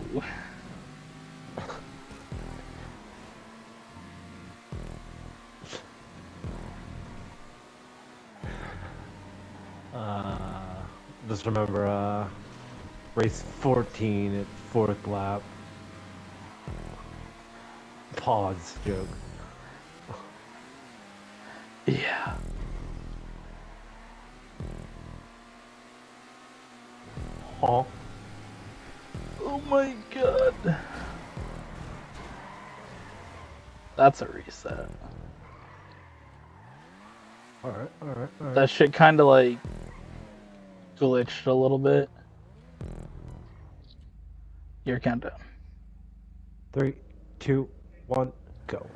Just remember, race 14 at 4th lap. Pause joke. yeah. Oh. Oh my god. That's a reset. Alright. That shit kind of like glitched a little bit. Your countdown. 3, 2, 1, go.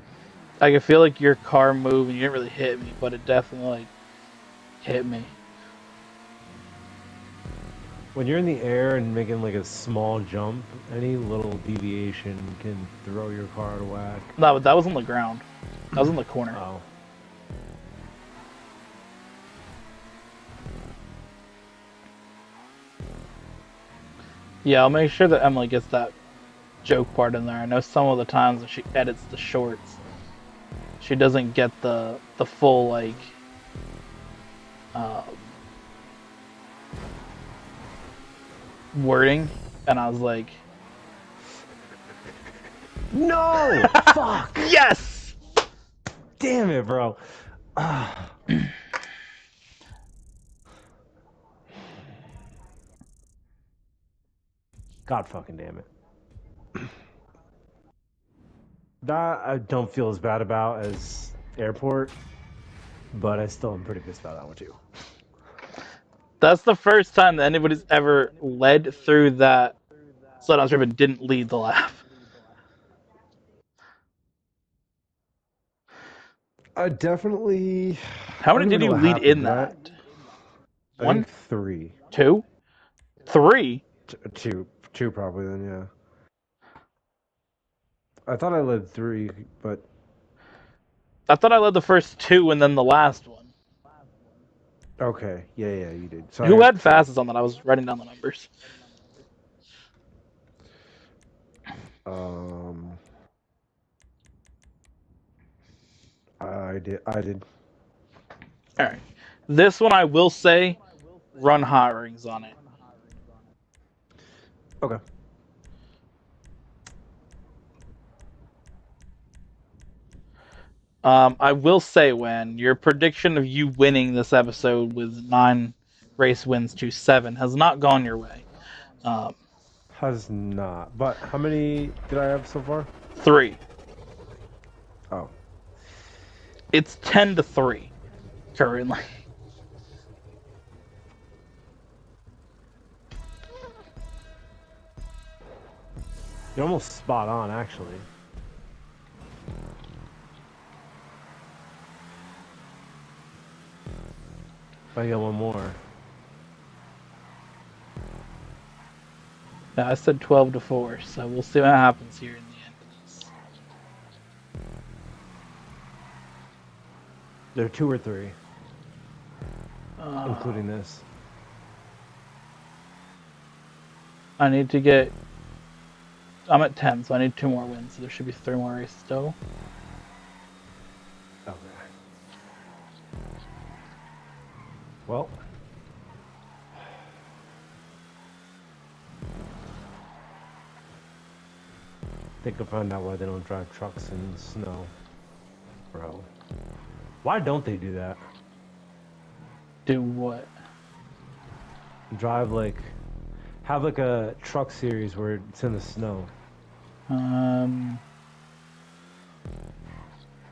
I can feel like your car moved and you didn't really hit me, but it definitely like hit me. When you're in the air and making like a small jump, any little deviation can throw your car out of whack. No, but that was on the ground. That was in the corner. Oh. Yeah, I'll make sure that Emily gets that joke part in there. I know some of the times when she edits the shorts, she doesn't get the full like wording, and I was like, No! Fuck! yes! Damn it, bro. God fucking damn it. That I don't feel as bad about as airport, but I still am pretty pissed about that one too. That's the first time that anybody's ever led through that slowdown strip and didn't lead the lap. I definitely. How I many don't even did know you what lead happened, in but that? I One, think 3. 2, 3. Two probably then, yeah. I thought I led 3, but I thought I led the first 2 and then the last one. okay, yeah, you did. So Who had fastest on that? I was writing down the numbers. I did. All right, this one I will say, run hot rings on it. Okay. I will say, when your prediction of you winning this episode with 9 race wins to 7 has not gone your way. Has not. But how many did I have so far? 3. Oh. It's 10-3 currently. You're almost spot on, actually. If I get one more. Yeah, I said 12-4, so we'll see what happens here in the end of this. There are 2 or 3, including this. I need to get. I'm at 10, so I need 2 more wins. So there should be 3 more races total. Okay. Well. They could find out why they don't drive trucks in snow. Bro. Why don't they do that? Do what? Drive like... Have like a truck series where it's in the snow.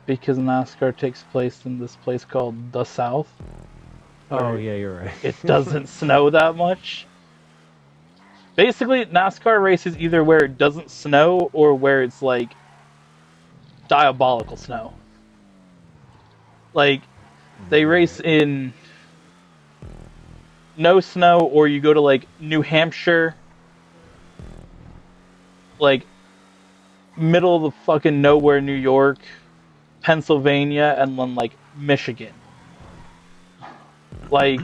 Because NASCAR takes place in this place called the South. Oh, where yeah, you're right. It doesn't snow that much. Basically, NASCAR races either where it doesn't snow or where it's like diabolical snow. Like, they race in no snow, or you go to like New Hampshire, like middle of the fucking nowhere, New York, Pennsylvania, and then like Michigan. Like,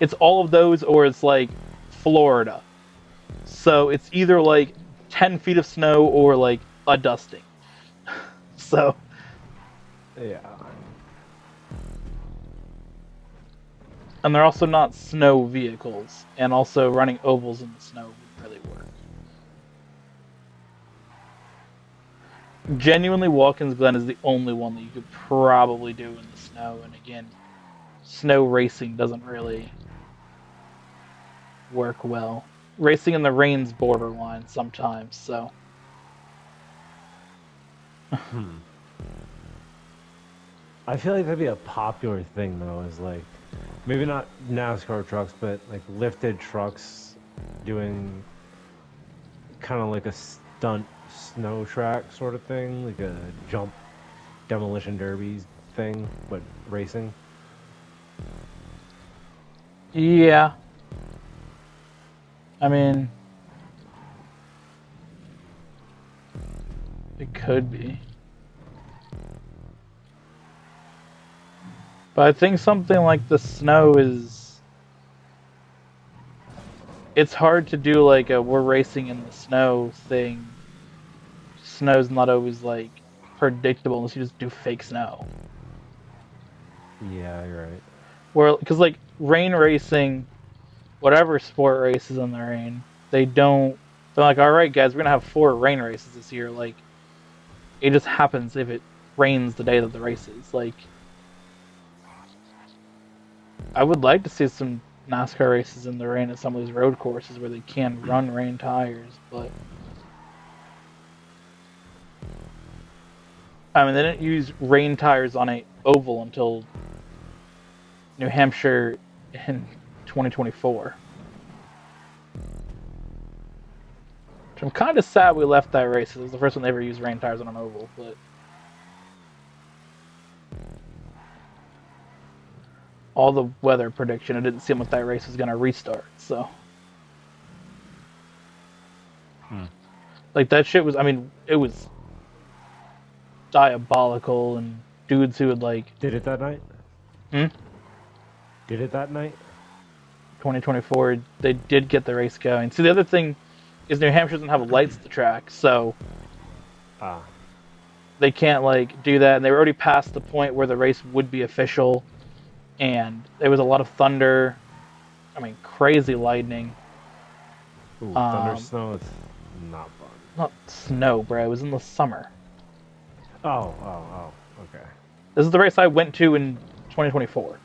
it's all of those, or it's like Florida. So it's either like 10 feet of snow or like a dusting. So Yeah. and they're also not snow vehicles, and also running ovals in the snow would really work. Genuinely, Watkins Glen is the only one that you could probably do in the snow, and again, snow racing doesn't really work well. Racing in the rain's borderline sometimes, so. I feel like that'd be a popular thing though, is like, maybe not NASCAR trucks, but like lifted trucks doing kind of like a stunt snow track sort of thing, like a jump demolition derby thing, but racing. Yeah. I mean, it could be. But I think something like the snow is... It's hard to do like a we're racing in the snow thing. Snow's not always like predictable unless you just do fake snow. Yeah, you're right. Where, because like rain racing, whatever sport races in the rain, they don't. They're like, all right, guys, we're gonna have 4 rain races this year. Like, it just happens if it rains the day that the race is. Like, I would like to see some NASCAR races in the rain at some of these road courses where they can run rain tires, but I mean, they didn't use rain tires on a oval until New Hampshire in 2024. Which I'm kind of sad we left that race. It was the first one they ever used rain tires on an oval, but all the weather prediction, it didn't seem like that race was going to restart, so. Like, that shit was, I mean, it was diabolical, and dudes who would, like... Did it that night? Did it that night? 2024, they did get the race going. See, the other thing is New Hampshire doesn't have lights at the track, so they can't, like, do that, and they were already past the point where the race would be official, and there was a lot of thunder, I mean, crazy lightning. Ooh, thunder snow is not fun. Not snow, bro, it was in the summer. Oh, okay. This is the race I went to in 2024.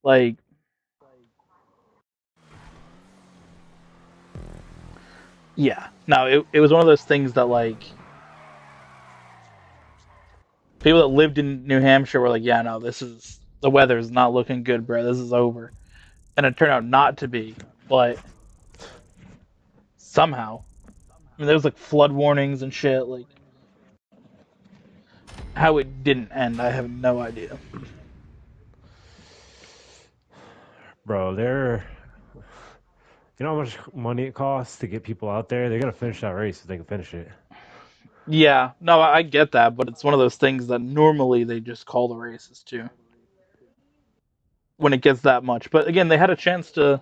Like, yeah. No, it was one of those things that, like, people that lived in New Hampshire were like, yeah, no, the weather's not looking good, bro. This is over. And it turned out not to be, but somehow. I mean, there was, like, flood warnings and shit, like, how it didn't end, I have no idea. Bro, you know how much money it costs to get people out there? They're gonna finish that race if they can finish it. Yeah, no, I get that, but it's one of those things that normally they just call the races too when it gets that much. But again, they had a chance to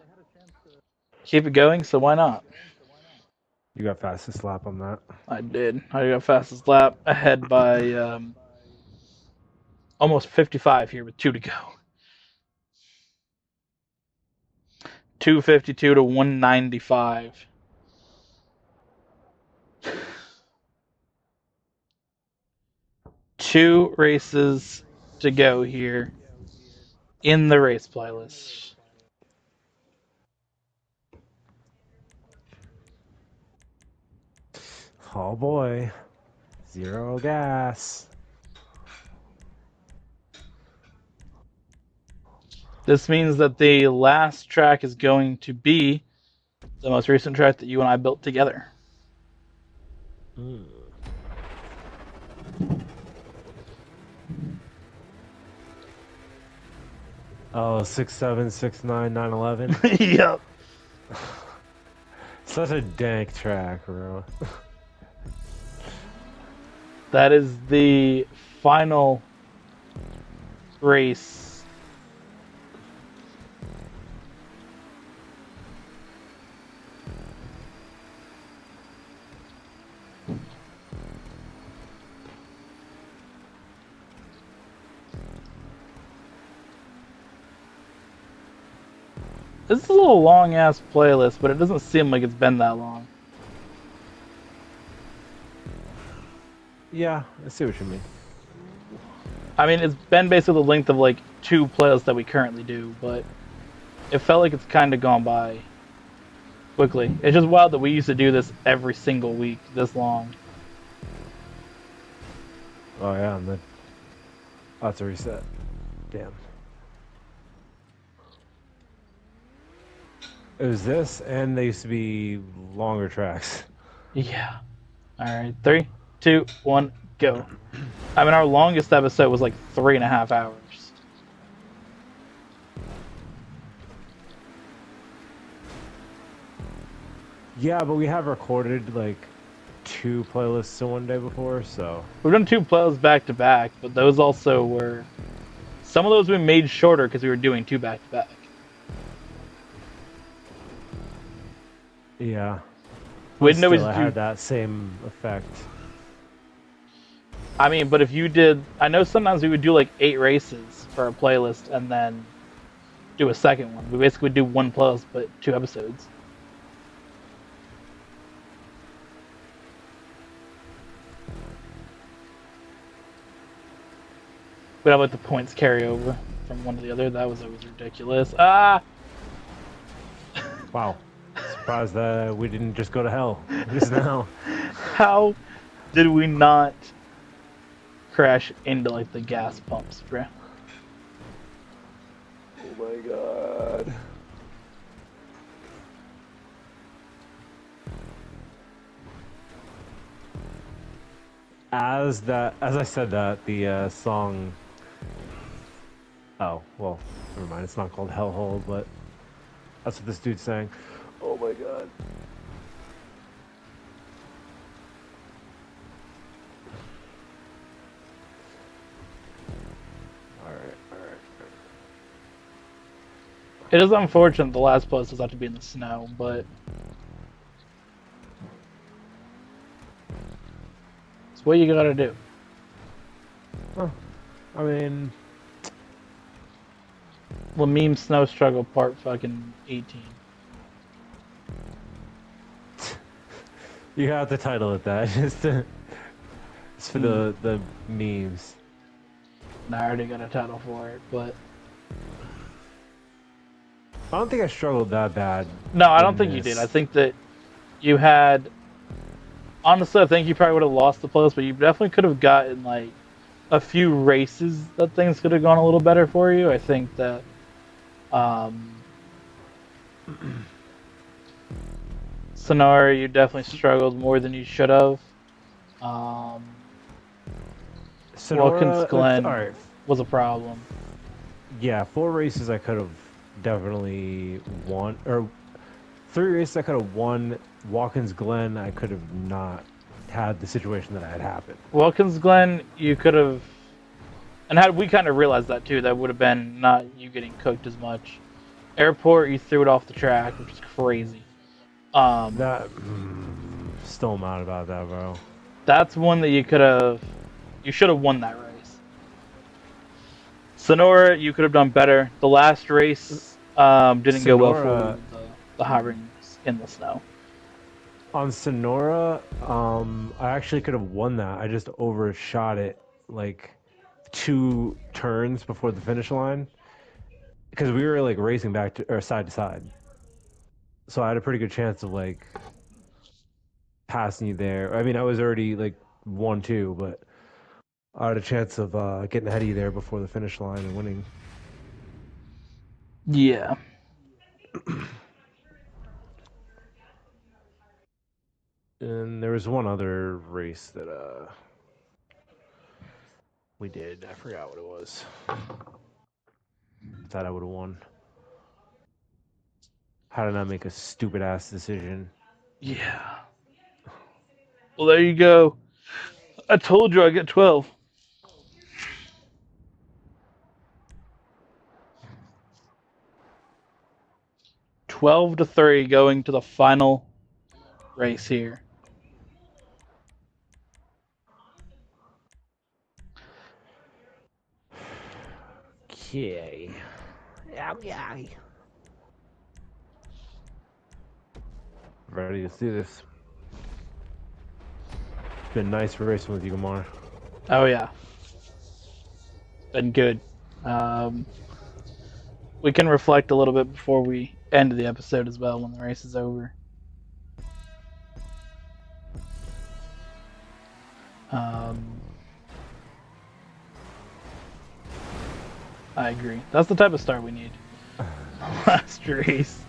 keep it going, so why not? You got fastest lap on that. I did. I got fastest lap ahead by almost 55 here with 2 to go. 252 to 195. Two races to go here in the race playlist. Oh boy. Zero gas. This means that the last track is going to be the most recent track that you and I built together. Mm. Oh, 6'7", 6'9", 911. Yep. Such a dank track, bro. That is the final race. This is a little long ass playlist, but it doesn't seem like it's been that long. Yeah, I see what you mean. I mean, it's been basically the length of like 2 playlists that we currently do, but it felt like it's kind of gone by quickly. It's just wild that we used to do this every single week this long. Oh yeah, and then I'll have to reset. Damn. It was this, and they used to be longer tracks. Yeah. All right, 3, 2, 1, go. I mean, our longest episode was like 3.5 hours. Yeah, but we have recorded like 2 playlists in one day before, so. We've done 2 playlists back to back, but those also were. Some of those we made shorter because we were doing 2 back to back. Yeah. We didn't always Still, it do. had that same effect. I mean, but if you did, I know sometimes we would do like 8 races for a playlist and then do a second one. We basically would do 1 playlist but 2 episodes. We'd have like the points carry over from one to the other. That was always ridiculous. Ah! Wow. Surprised that we didn't just go to hell just now. How did we not crash into like the gas pumps, bro? Oh my god. As I said that, the song. Oh well, never mind. It's not called Hellhole, but that's what this dude sang. Oh my god. Alright. It is unfortunate the last place does have to be in the snow, but it's what you gotta do. Huh. I mean, Lameme Snow Struggle Part fucking 18. you have to title it that just for the memes. And I already got a title for it, but I don't think I struggled that bad. no, I don't in think you did. this. I think that you had. Honestly, I think you probably would have lost the place, but you definitely could have gotten like a few races that things could have gone a little better for you. I think that Sonora, you definitely struggled more than you should have. Wilkins Glen all right. was a problem. Yeah, 4 races I could have definitely won, or 3 races I could have won. Watkins Glen I could have not had the situation that had happened. Watkins Glen, you could have, and had we kind of realized that too, that would have been not you getting cooked as much. Airport, you threw it off the track, which is crazy. That still mad about that, bro. That's one that you should have won that race. Sonora, you could have done better. The last race didn't go well for the Hirings in the snow. On Sonora, I actually could have won that. I just overshot it like 2 turns before the finish line because we were like racing back to or side to side. So I had a pretty good chance of like passing you there. I mean, I was already like 1-2, but I had a chance of getting ahead of you there before the finish line and winning. Yeah. And there was one other race that we did. I forgot what it was. Thought I would have won. How did I make a stupid ass decision? Yeah. Well, there you go. I told you I get 12. $12 to 3 going to the final race here. Okay. Okay. Ready to see this. Been nice racing with you, Gamar. Oh yeah. Been good. We can reflect a little bit before we end the episode as well when the race is over. I agree. That's the type of start we need. Last race.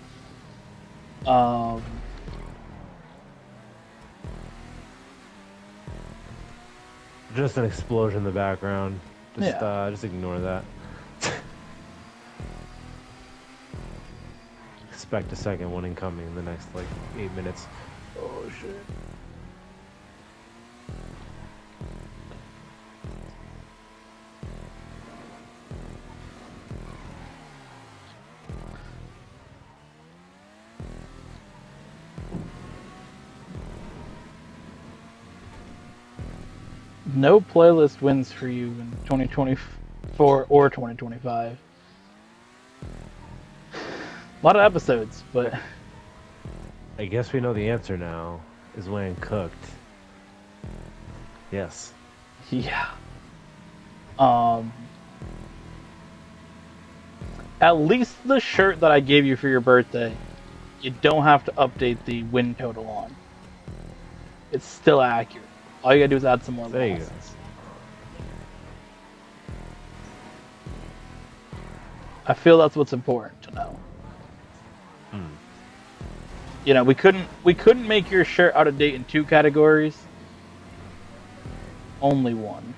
Just an explosion in the background. Yeah. Just ignore that. Expect a second one incoming in the next like 8 minutes. Oh shit. No playlist wins for you in 2024 or 2025. A lot of episodes, but I guess we know the answer now. Is when cooked. Yes. yeah. At least the shirt that I gave you for your birthday, you don't have to update the win total on. It's still accurate. All you gotta do is add some more There you go. losses. I feel that's what's important to know. You know, we couldn't make your shirt out of date in 2 categories. Only 1.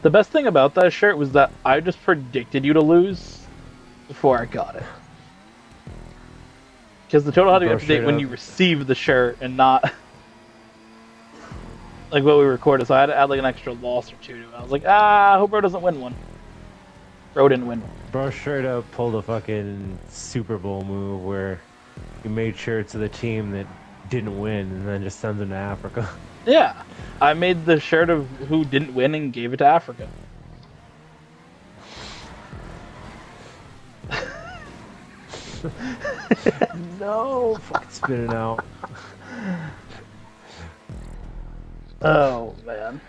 The best thing about that shirt was that I just predicted you to lose before I got it. Because the total had to be up to date when you received the shirt and not like what we recorded. So I had to add like an extra loss or 2 to it. I was like, I hope Bro doesn't win one. Bro didn't win one. Bro straight up pulled a fucking Super Bowl move where he made shirts of the team that didn't win and then just sends them to Africa. Yeah. I made the shirt of who didn't win and gave it to Africa. No, fucking spit it out. Oh, man.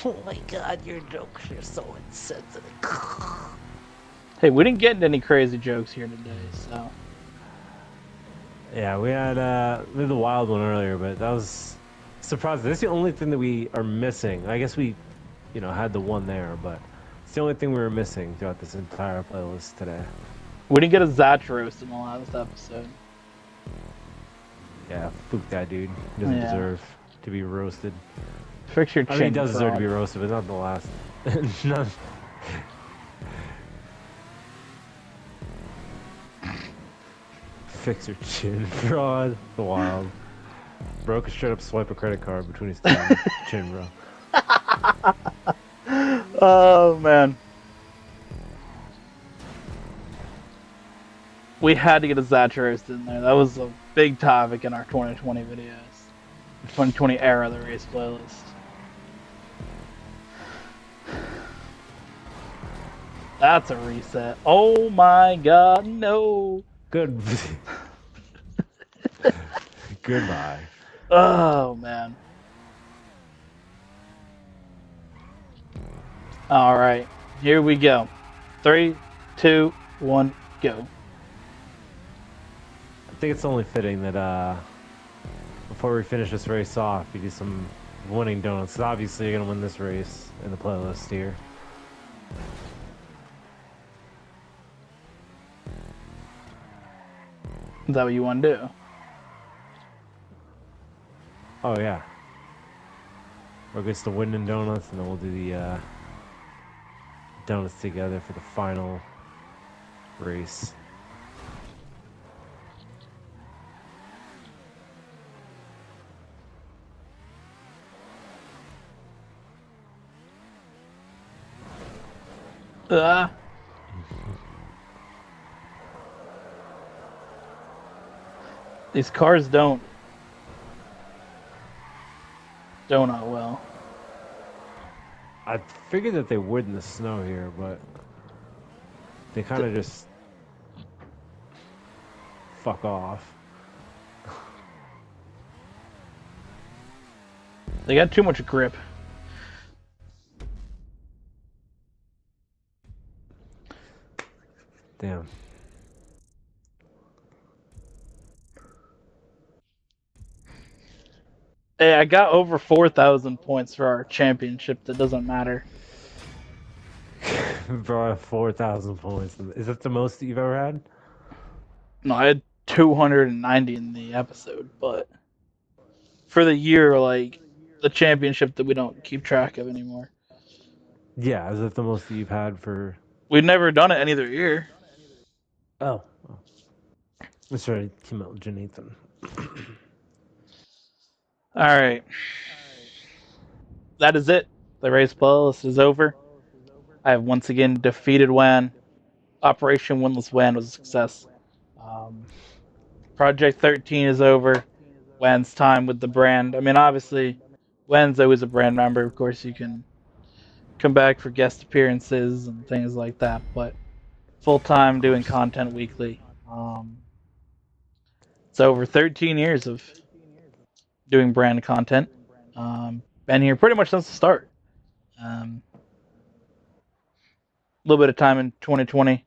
Oh my god, your jokes are so insensitive. Hey, we didn't get into any crazy jokes here today, so. Yeah, we had the wild one earlier, but that was surprising. That's the only thing that we are missing. I guess we, had the one there, but it's the only thing we were missing throughout this entire playlist today. We didn't get a Zatch roast in the last episode. Yeah, fuck that dude. He doesn't Yeah. deserve to be roasted. Fix your chin. I mean, he does deserve to be fraud. roasted, but not the last. not, Fix your chin fraud. Wild. Bro could straight up swipe a credit card between his teeth. Chin, bro. Oh man. We had to get a Zatch roast in there. That was a big topic in our 2020 videos. 2020 era of the race playlist. That's a reset. Oh my god, no. Good. Goodbye. Oh man. Alright, here we go. 3, 2, 1, go. I think it's only fitting that before we finish this race off, you do some winning donuts. 'Cause obviously, you're gonna win this race in the playlist here. Is that what you want to do? Oh yeah. Or gets the winning donuts, and then we'll do the donuts together for the final race. These cars don't donut well. I figured that they would in the snow here, but they kind of just fuck off. They got too much grip. Damn. Hey, I got over 4,000 points for our championship. That doesn't matter. Bro, I have 4,000 points. Is that the most that you've ever had? No, I had 290 in the episode, but for the year, like the championship that we don't keep track of anymore. Yeah, is that the most that you've had for... We've never done it any other year. Oh. That's right, Kim Jonathan. All right. That is it. The race playlist is over. I have once again defeated Wan. Operation Winless Wan was a success. Project 13 is over. Wan's time with the brand. I mean, obviously, Wan's always a brand member. Of course, you can come back for guest appearances and things like that. But full time doing content weekly. It's over 13 years of doing brand content. Been here pretty much since the start. A little bit of time in 2020,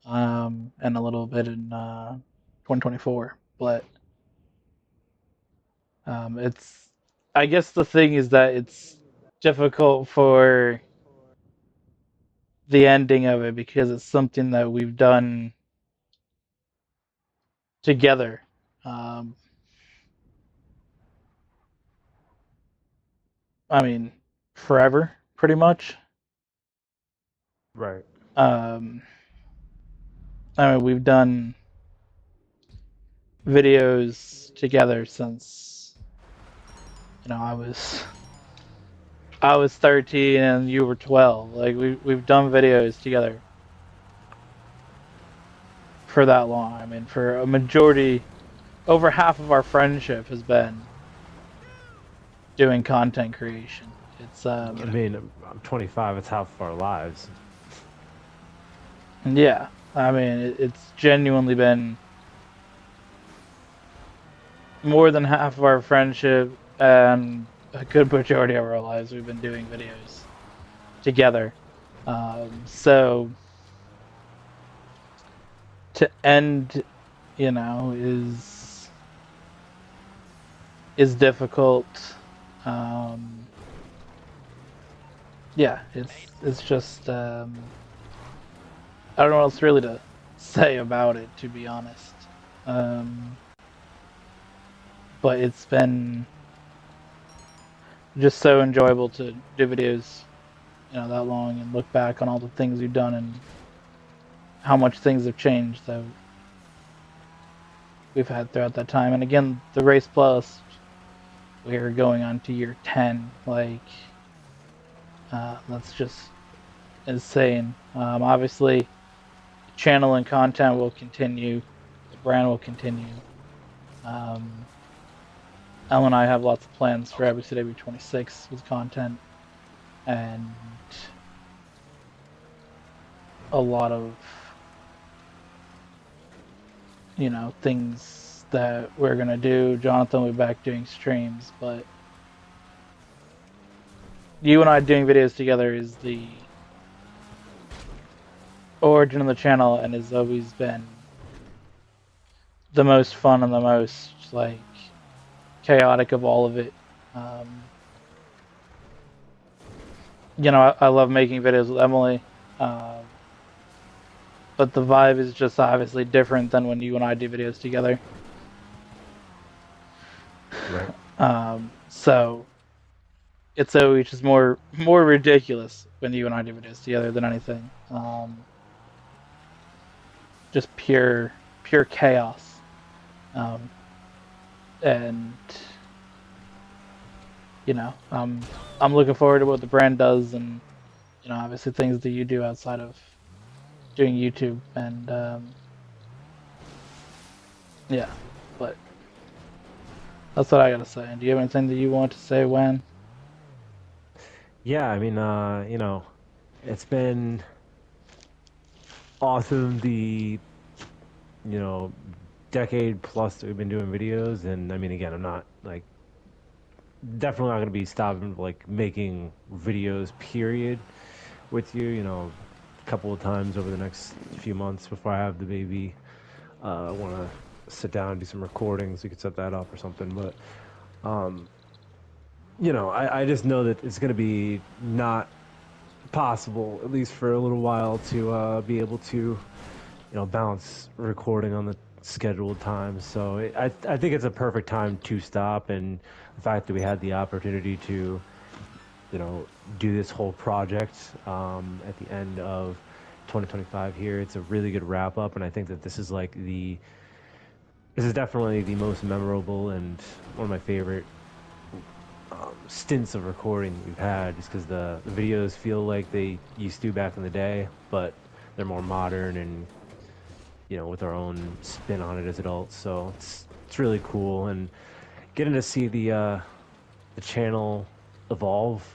and a little bit in 2024. But it's, I guess the thing is that it's difficult for the ending of it because it's something that we've done together. I mean, forever, pretty much. Right. I mean, we've done videos together since, you know, I was 13 and you were 12. Like we've done videos together for that long. I mean, for a majority, over half of our friendship has been doing content creation. It's I mean, I'm 25. It's half of our lives. yeah. I mean, it's genuinely been more than half of our friendship and a good majority of our lives we've been doing videos together. So to end, you know, is difficult. Yeah, it's just I don't know what else really to say about it, to be honest. But it's been just so enjoyable to do videos, you know, that long and look back on all the things we've done and how much things have changed. So we've had throughout that time. And again, the Race Plus, we're going on to year 10. Like, that's just insane. Obviously, the channel and content will continue. The brand will continue. Elle and I have lots of plans for Epiccw 26 with content and a lot of, things that we're going to do. Jonathan will be back doing streams, but you and I doing videos together is the origin of the channel and has always been the most fun and the most, like, chaotic of all of it. I love making videos with Emily, but the vibe is just obviously different than when you and I do videos together. Right. So it's always just more ridiculous when you and I do videos together than anything. Just pure chaos. And I'm looking forward to what the brand does, and obviously things that you do outside of doing YouTube, and yeah, but that's what I gotta say. Do you have anything that you want to say, Wen? Yeah, I mean, it's been awesome decade plus that we've been doing videos, and I mean, again, I'm not like definitely not gonna be stopping like making videos, period, with you. A couple of times over the next few months before I have the baby. I want to sit down and do some recordings. We could set that up or something, but I just know that it's gonna be not possible, at least for a little while, to be able to balance recording on the scheduled time. So I think it's a perfect time to stop, and the fact that we had the opportunity to do this whole project at the end of 2025 here, it's a really good wrap up, and I think that this is definitely the most memorable and one of my favorite stints of recording that we've had, just because the videos feel like they used to back in the day, but they're more modern and with our own spin on it as adults. So it's really cool, and getting to see the channel evolve,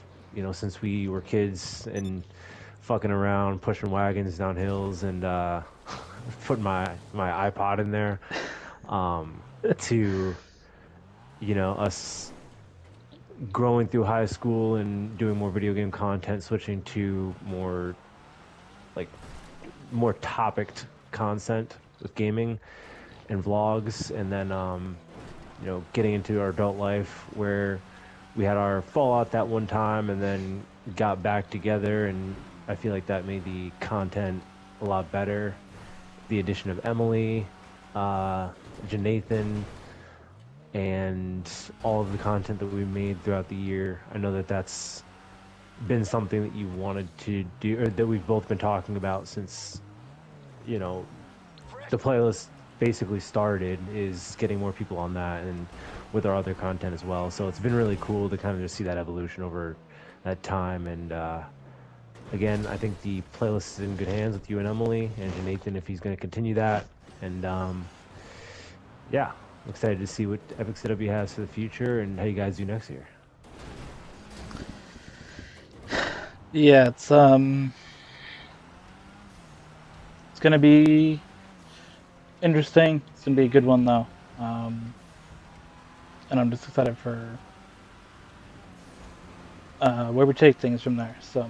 since we were kids and fucking around, pushing wagons down hills, and putting my iPod in there, to us growing through high school and doing more video game content, switching to more topicked content with gaming and vlogs, and then getting into our adult life where we had our fallout that one time and then got back together, and I feel like that made the content a lot better. The addition of Emily, Janathan, and all of the content that we made throughout the year. I know that that's been something that you wanted to do, or that we've both been talking about since the playlist basically started, is getting more people on that and with our other content as well. So it's been really cool to kind of just see that evolution over that time. And again, I think the playlist is in good hands with you and Emily and Nathan, if he's going to continue that. And yeah, I'm excited to see what Epiccw has for the future and how you guys do next year. Yeah, it's gonna be interesting. It's gonna be a good one though, and I'm just excited for where we take things from there. So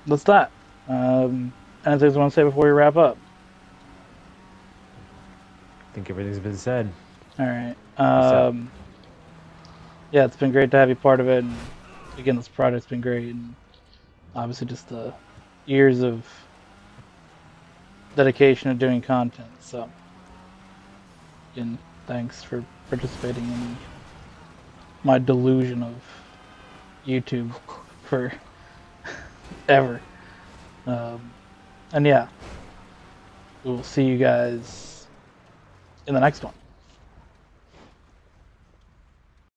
that's that. Anything you want to say before we wrap up? I think everything's been said. All right. Yeah, it's been great to have you part of it. And again, this project's been great, and obviously just the years of dedication of doing content. So again, thanks for participating in my delusion of YouTube for ever. And yeah, we'll see you guys in the next one.